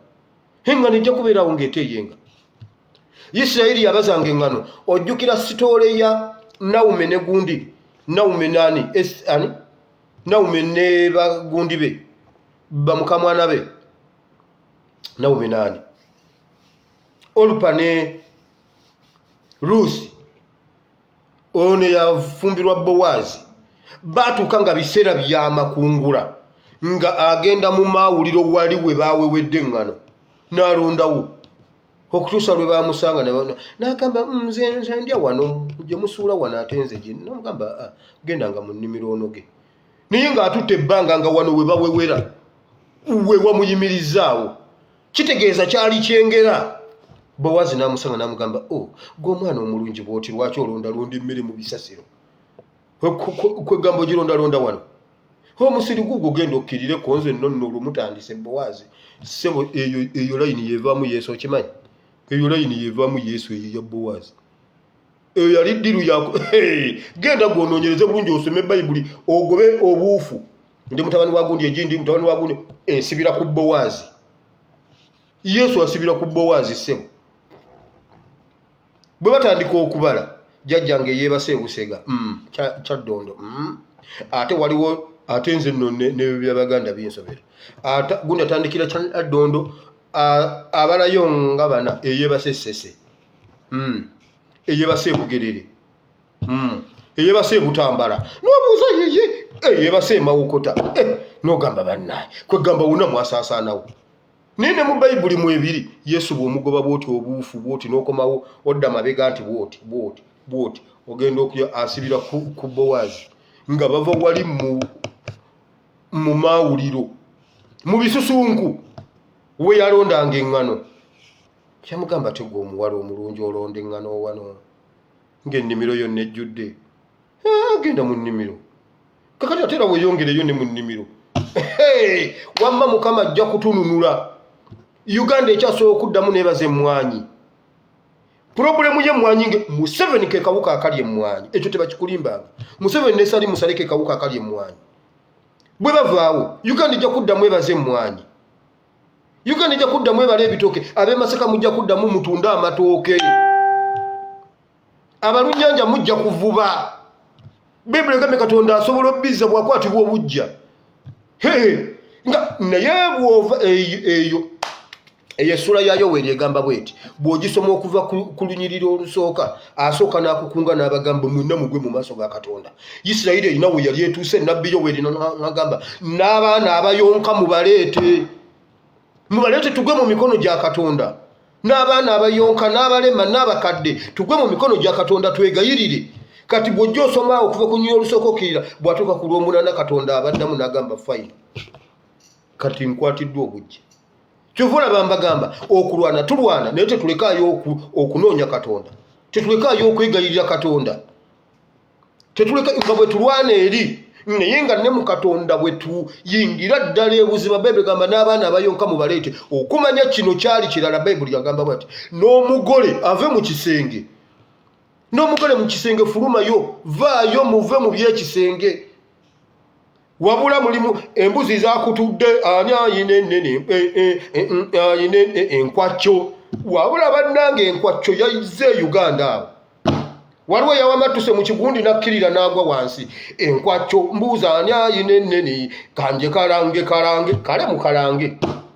Eŋŋano ejja kubeerawo ng'eteeyenga. Isirayiri yabazanga eŋŋano. Ojjukira sitoole ya Nawume ne gundi. Nawume nani? Nawume ne bagundi be. Bamukamwana be. Nawume nani? Olupa ne Rusi. Ono yafumbirwa Bowazi. Baatuuka nga biseera bya makungula. Nga agenda mu mawuliro wali we baawewedde eŋŋano. N'alondawo. Okutuusa lwe baamusanga n'agamba nze ndya wano gye musuula wano ate nze gye. N'amugamba genda nga mu nnimiro onoge. Naye ng'atutte ebbanga nga wano we bawewera. We wamuyimirizaawo. Kitegeeza kyali kyengera. Bowazi n'amusanga n'amugamba gwe omwana omulungi bw'oti lwaki olondalonda emmere mu bisasiro. Kwegamba ogirondalonda wano. Omusiri gugwo genda okkirire konze nno olumutandise Bowazi. Ssebo eyo layini yeevaamu Yesu okimanyi? Eyo layini yeevaamu Yesu eyo ya Bowazi. Eyo yali ddiru yako. Genda gwonoonyereze bulungi osome Bayibuli ogobe obuufu. Ndi mutabani wa gundi egindi mutabani wa gundi ensibira ku Bowazi. Yesu asibira ku Bowazi ssebo. Bwe batandika okubala jjajjange yeebase Busega Kyaddondo. Ate waliwo ate nze nno ne by'Abaganda binsobera. Gundi atandikira Kyaddondo abalayo nga bana eyeebase Ssese. Eyeebase Bugerere. Eyeebase Butambala. N'obuuza yeye eyeebase Mawokota. N'ogamba bannaye. Kwegamba wonna mwasaasaanawo. Nine mu Bayibuli mu ebiri Yesu bw'omugoba bw'oti obuufu bw'oti n'okomawo odda mabega nti bw'oti ogenda okuya asibira ku Bowazi nga bava wali mu mawuliro mu bisusunku we yalondanga eŋŋano. Kyamugamba tegwa omuwala omulungi olonda eŋŋano wano ng'ennimiro yonna ejjudde. Genda mu nnimiro kakati ate era weeyongereyo ne mu nnimiro. Wamma Mukama ajja kutununula. Uganda ekyasobola okuddamu neebaza emmwanyi. Problemu y'emmwanyi Museveni ke kawuka akali emmwanyi. Ekyo tebakikulimbanga. Museveni ne Sali Musale ke kawuka akali emmwanyi. Bwe bavaawo Uganda ejja kuddamu ebaza emmwanyi. Uganda ejja kuddamu ebala ebitooke. Ab'e Masaka mujja kuddamu mutunda amatooke. Abalunnyanja mujja kuvuba. Bayibuli egambye Katonda asobola obbizza bw'akwatibwa obujja. Nga naye bw'ova eyo eyesula yayo weri egamba bweti bw'ogisoma okuva ku lunyiriro olusooka asooka n'akukunga n'abagamba mwenna mugwe mu maaso ga Katonda. Isirayiri erina we yali etuuse nabbi Yoweri n'agamba n'abaana abayonka mubaleete tugwe mu mikono gya Katonda, n'abaana abayonka n'abalema n'abakadde tugwe mu mikono gya Katonda twegayirire. Kati bw'ojja osoma okuva ku nyiriro olusooka okirira bw'atuuka ku lw'omunaana Katonda abaddamu n'agamba fayini kati nkwatiddwa obujja. Kyovula bambagamba okulwana tulwana naye tetulekaayo okunoonya Katonda, tetulekaayo okwegayirira Katonda, tetuleka nga bwe tulwana eri naye nga ne mu Katonda bwe tuyingira ddala ebuziba. Bayibuli gamba n'abaana abayonka mubaleete. Okumanya kino kyali kirala Bayibuli yagamba bwati n'omugole ave mu kisenge, n'omugole mu kisenge fulumayo, vaayo muve mu by'ekisenge. Wabula mulimu embuzi zakutudde ani ayina ennene ayina enkwacco. Wabula bannange enkwacco yayizze Uganda awo. Waliwo yawamatuse mu kigundi nakkirira n'agwa wansi. Enkwacco mbuuza ani ayina ennene kanje kalange kale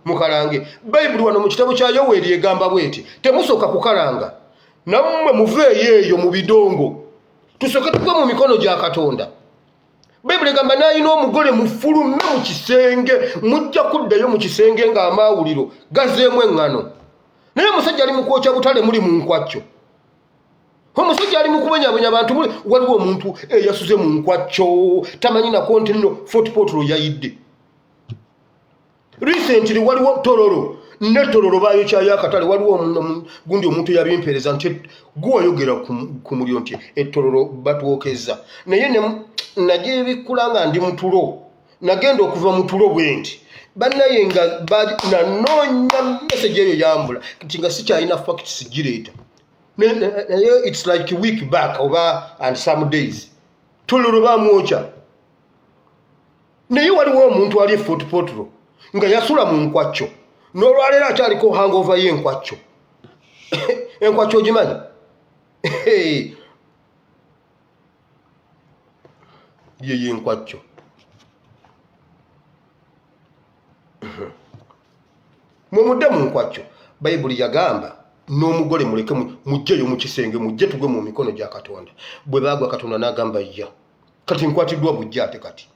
mukalange. Bayibuli wano mu kitabo kya Yoweri egamba bweti temusooka kukalanga, nammwe muveeyo eyo mu bidongo tusooke tugwe mu mikono gya Katonda. Bayibuli egamba n'ayina omugole mufulume mu kisenge, mujja kuddayo mu kisenge ng'amawuliro gazeemu eŋŋano. Naye omusajja ali mu kwokya butale muli mu nkwacco, omusajja ali mu kubenyaabenya abantu muli. Waliwo omuntu eyasuze mu nkwacco tamanyi na kontinino Fort Portal yayidde. Recently waliwo Tororo ne Tororo baayokyayo akatale. Waliwo gundi omuntu yabimpeereza nti gwayogera ku muliro nti Tororo batwokeza. Naye najja ebikkula nga ndi mutulo, nagenda okuva mutulo bwenti bannaye nga nanoonya message eyo yambula nti nga sikyalina facts gireeta. Naye it's like a week back oba and some days Tororo bamwokya. Naye waliwo omuntu ali Fort Portal nga yasula mu nkwacco, n'olwaleero akyaliko hangover y'enkwacco. Enkwacco ogimanyi? Ye enkwacco. Mumudde mu nkwacco. Bayibuli yagamba n'omugole muleke mujjeyo mu kisenge, mujje tugwe mu mikono gya Katonda. Bwe baagwa Katonda n'agamba yya kati nkwatiddwa bujja. Ate kati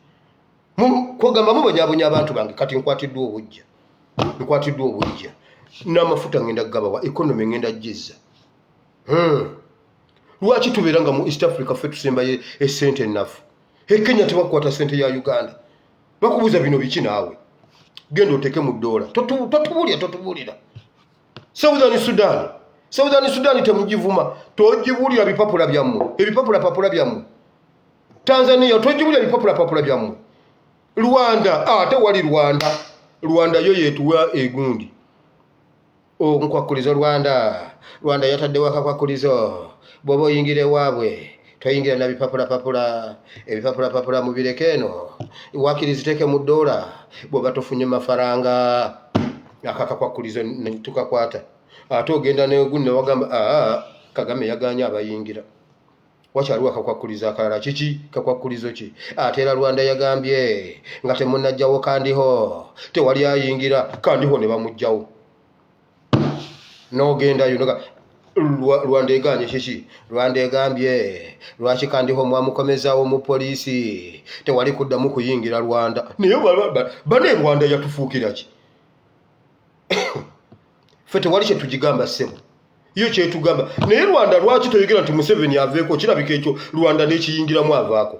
kwogamba mubonyaabonya abantu bange kati nkwatiddwa obujja. N'amafuta ngenda gabawa, economy ngenda jizza. Lwaki tubeera nga mu East Africa ffe tusembayo essente ennafu? Kenya tebakwata sente ya Uganda. Bakubuuza bino biki naawe? Genda oteke mu dola. Totubulira. Southern Sudan temugivuma. Tojibulira bipapula byammwe. Ebipapula byammwe. Tanzania tojibulira bipapula byammwe. Rwanda ate wali Rwanda yo yetuwa egundi. Nkwakulizo Rwanda yataddewo akakwakulizo. Bw'oba oyingire waabwe toyingira na ebipapula mubireke eno. Wakiliziteke mu dola bw'oba tofunye mafaranga akakakwakulizo tukakwata. Ate ogenda negundi ne wagamba Kagame yaganya abayingira. Wakyaliwo akakwakulizo akalala. Kiki kakwakulizo ki? Ate era Rwanda yagambye nga temunnajjawo kandiho tewali ayingira, kandiho ne bamugjawo. N'ogendayo noga Rwanda eganye kiki? Rwanda egambye lwaki kandiho mwamukomezawo mu poliisi tewali kuddamu kuyingira Rwanda. Naye bane Rwanda yatufuukira ki? Ffe tewali kye tugigamba ssebo, iyo kyetugamba. Naye Rwanda lwaki toyogera nti Museveni aveeko? Kirabika ekyo Rwanda n'ekiyingiramu avaako.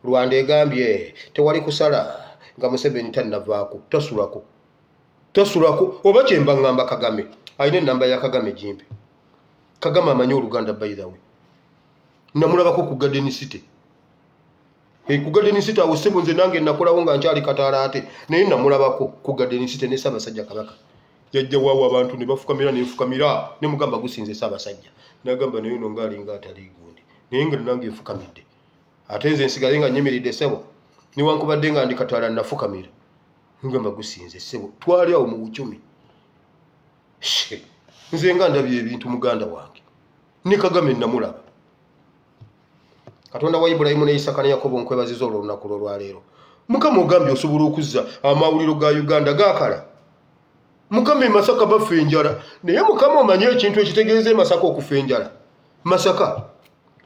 Rwanda egambye tewali kusala nga Museveni tannavaako. Tasulako oba kyemba ngamba Kagame ayina ennamba ya Kagame jimpe. Kagame amanyi Oluganda by the way. Namulabako ku Garden City. Ku Garden City awo ssebo nze nange nakolawo nga nkyali Kataala ate naye namulabako ku Garden City ne Ssaabasajja Kabaka. Yajja waawo abantu ne bafukamira nefukamira ne mugamba gusinze Ssaabasajja. Nagamba naye no ngaalinga atali gundi. Naye nga nange nfukamidde. Ate nze nsigale nga nyimiridde ssebo. Niwankubadde nga ndi Kataala nafukamira. Ngamba gusinze ssebo. Twali awo mu bucumi. Nze nga ndabye ebintu muganda wange. Ne Kagame namulaba. Katonda wa Ibulayimu ne Isaka ne Yakobo nkwebaziza olw'olunaku lwaleero. Mukama ogambye osobola okuzza amawuliro ga Uganda gaakala. Mukama e Masaka bafa enjala naye Mukama omanyi ekintu ekitegeeza e Masaka okufa enjala. Masaka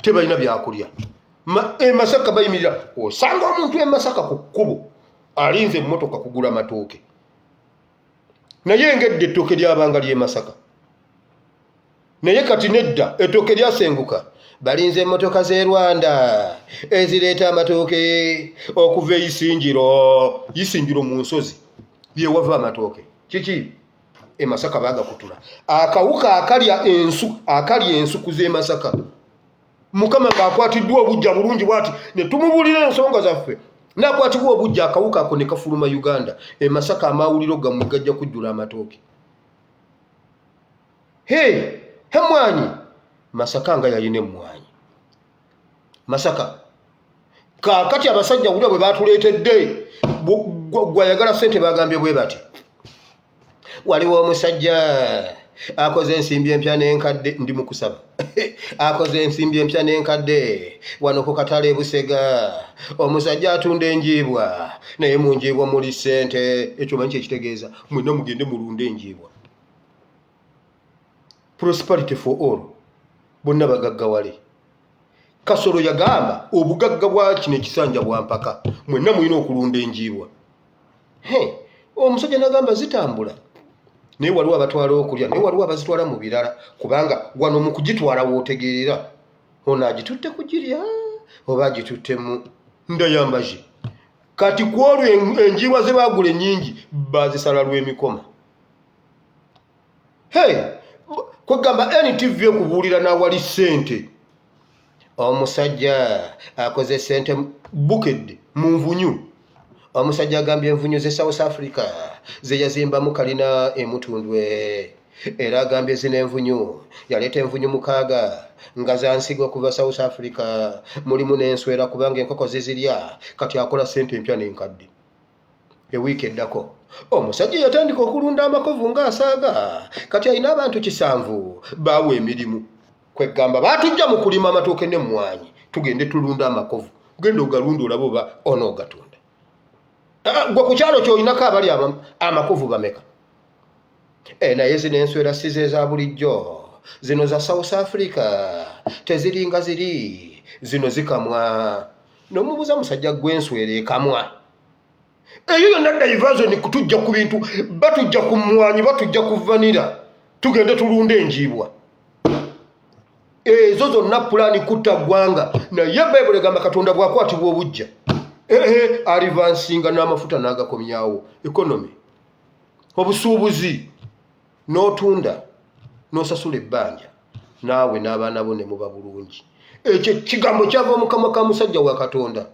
tebalina byakulya. E Masaka bayimirira osanga omuntu e Masaka ku kkubo alinze emmotoka kugula matooke naye engedde ettooke lyabanga ly'e Masaka naye kati nedda ettooke lyasenguka balinze emmotoka z'e Rwanda ezireeta amatooke okuva Isinjiro mu nsozi bye wava amatooke kiki e Masaka bagakutula akawuka akalya ensuku z'e Masaka. Mukama ng'akwatiddwa obujja bulungi bw'ati ne tumubuulira ensonga zaffe n'akwatibwa obujja akawuka ako ne kafuluma Uganda e Masaka amawuliro gammwe gajja kujjula amatooke. Mwanyi Masaka nga yalina emmwanyi. Masaka kaakati abasajja wulira bwe baatuleetedde gwayagala ssente bagambye bwe bati waliwo omusajja akoze ensimbi empya n'enkadde ndi mu kusaba akoze ensimbi empya n'enkadde wano ku katale e Busega omusajja atunda enjiibwa naye mu njiibwa muli ssente. Ekyo manyi kyekitegeeza mwenna mugende mulunde enjiibwa. Prosperity for all bonna bagaggawale. Kasolo yagamba obugagga bwa kino ekisanja bwa mpaka mwenna mulina okulunda enjiibwa. Omusajja n'agamba zitambula naye waliwo abatwala okulya naye waliwo abazitwala mu birala kubanga wano mu kugitwala wootegeerera ono agitutte kugirya oba agituttemu ndayambaje. Kati ku olwo enjiibwa ze baagula ennyingi bazisala lw'emikoma. Kwegamba NTV okubuulira n'awali ssente. Omusajja akoze ssente bukedde mu nvunyu. Omusajja agambye envunyu ze South Africa ze yazimbamu kalina emutundwe era agambye zino envunyu yaleeta envunyu 6 nga zansigwa kuva South Africa mulimu n'enswera kubanga enkoko zizirya kati akola ssente empya n'enkadde. Ewiiki eddako omusajja yatandika okulunda amakovu ng'asaaga kati alina abantu 7 baawa emirimu. Kwegamba baatujja mu kulima amatooke n'emmwanyi tugende tulunda amakovu genda ogalunda olaba oba onoogatunda. Gwe ku kyalo ky'olinako abali amakovu bameka. Naye zino enswera si ze za bulijjo zino za South Africa teziringa ziri zino zikamwa. N'omubuuza musajja gw'enswera ekamwa. Eyo yonna diversion kutujja ku bintu batujja ku mmwanyi batujja ku vanira tugende tulunde enjiibwa. Ezo zonna pulaani kutta ggwanga naye Bayibuli egamba Katonda bw'akwatibwa obujja alivansinga n'amafuta n'agakomyawo. Economy obusuubuzi n'otunda n'osasula ebbanja naawe n'abaana bo ne muba bulungi. Ekyo kigambo kyava mu kamwa ka musajja wa Katonda.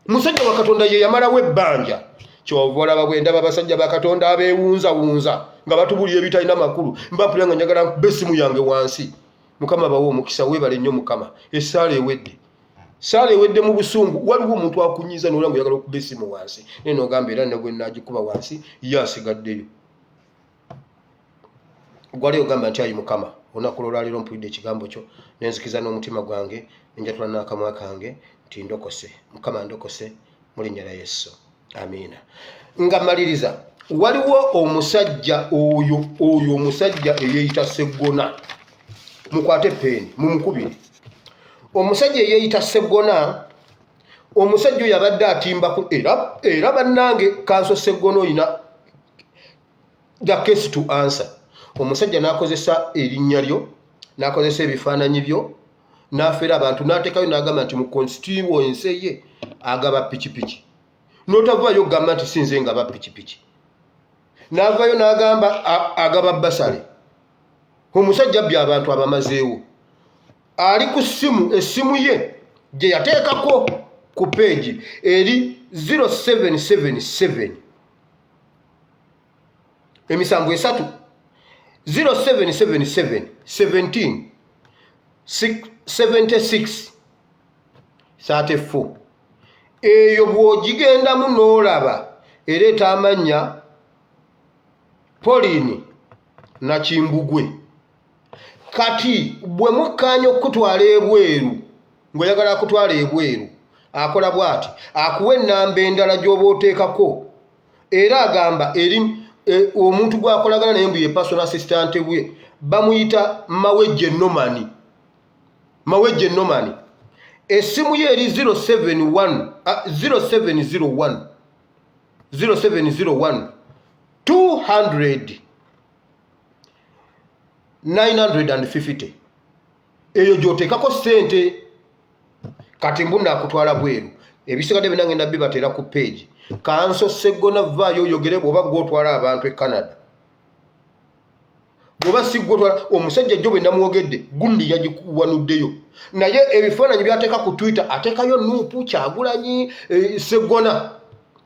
Musajja wa Katonda ye yamalawo ebbanja. Kyova olaba bwe ndaba abasajja ba Katonda abeewunzawunza nga batubulira ebitalina makulu mbampulira nga njagala besimu yange wansi. Mukama bawo omukisa webale nnyo Mukama. Essaala ewedde. Saala ewedde mu busungu waliwo omuntu akunyiza n'olanga oyagala okuba essimu wansi naye n'ogamba era ne bwe nnaagikuba wansi ye asigaddeyo. Gwali ogamba nti ayi Mukama olunaku olwaleero mpulidde ekigambo kyo nenzikiza n'omutima gwange nenjatula n'akamwa kange nti ndokose. Mukama ndokose mu linnya lya Yesu. Amiina. Nga maliriza waliwo omusajja oyo omusajja eyeeyita Sseggona. Mukwate peeni mumukubire. Omusajja eyeeyita Sseggona omusajja oyo yabadde atimbaku era bannange kanso Sseggona oyina the case to answer. Omusajja n'akozesa erinnya lyo n'akozesa ebifaananyi byo n'afeera abantu n'ateekayo n'agamba nti mu constituency ye agaba pikipiki n'otavaayo ogamba nti sinze ngaba pikipiki n'avaayo n'agamba agaba basale. Omusajja abbye abantu abamazeewo ali ku ssimu essimu ye gye yateekako ku peegi eri 0777 emisango 3 0777 17 76 34. Eyo bw'ogigendamu n'olaba ereeta amannya Pauline na Kimbugwe. Kati bwe mukkaanya okutwala ebweru ng'oyagala kutwala ebweru akola bw'ati akuwa ennamba endala gy'oba oteekako era agamba eri omuntu gwakolagana naye mbu ye personal assistant bwe bamuyita Mawejje Nomani. Mawejje Nomani. Esimu ye eri 0701 200 950. Eyo gyoteekako ssente kati mbuna akutwala bweru. Ebisigadde binangenda bibatera ku page. Kanso Seggona vaayo oyogere bw'oba gw'otwala abantu e Canada. Bw'oba si gw'otwala omusajja jjo bwe namwogedde gundi yagikuwanuddeyo. Naye ebifaananyi byateeka ku Twitter ateekayo Nuupu, Kyagulanyi, Seggona.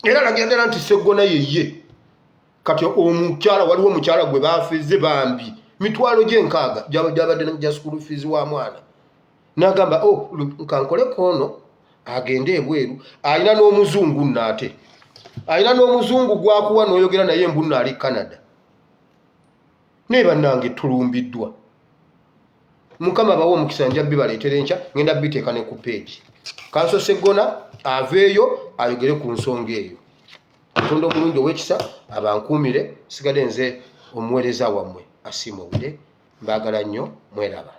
Era alagira ddala nti Seggona yeye. Kati omukyala waliwo omukyala gwe baafize bambi. Mitwalo gy'enkaaga gyabadde ja school fees wa mwana. N'agamba nkankole kono agende ebweru. Alina n'omuzungu nnaate. Alina n'omuzungu gwakuwa n'oyogera naye mbunno ali Canada. Ne bannange tulumbiddwa. Mukama bawo omukisa nja bibaleetera enkya ngenda biteeka ne ku page. Kanso Seggona aveeyo ayogere ku nsonga eyo. Katonda omulungi ow'ekisa abankuumire sigadde nze omuweereza wammwe Asiimwe Obudde. Mbaagala nnyo, mweraba.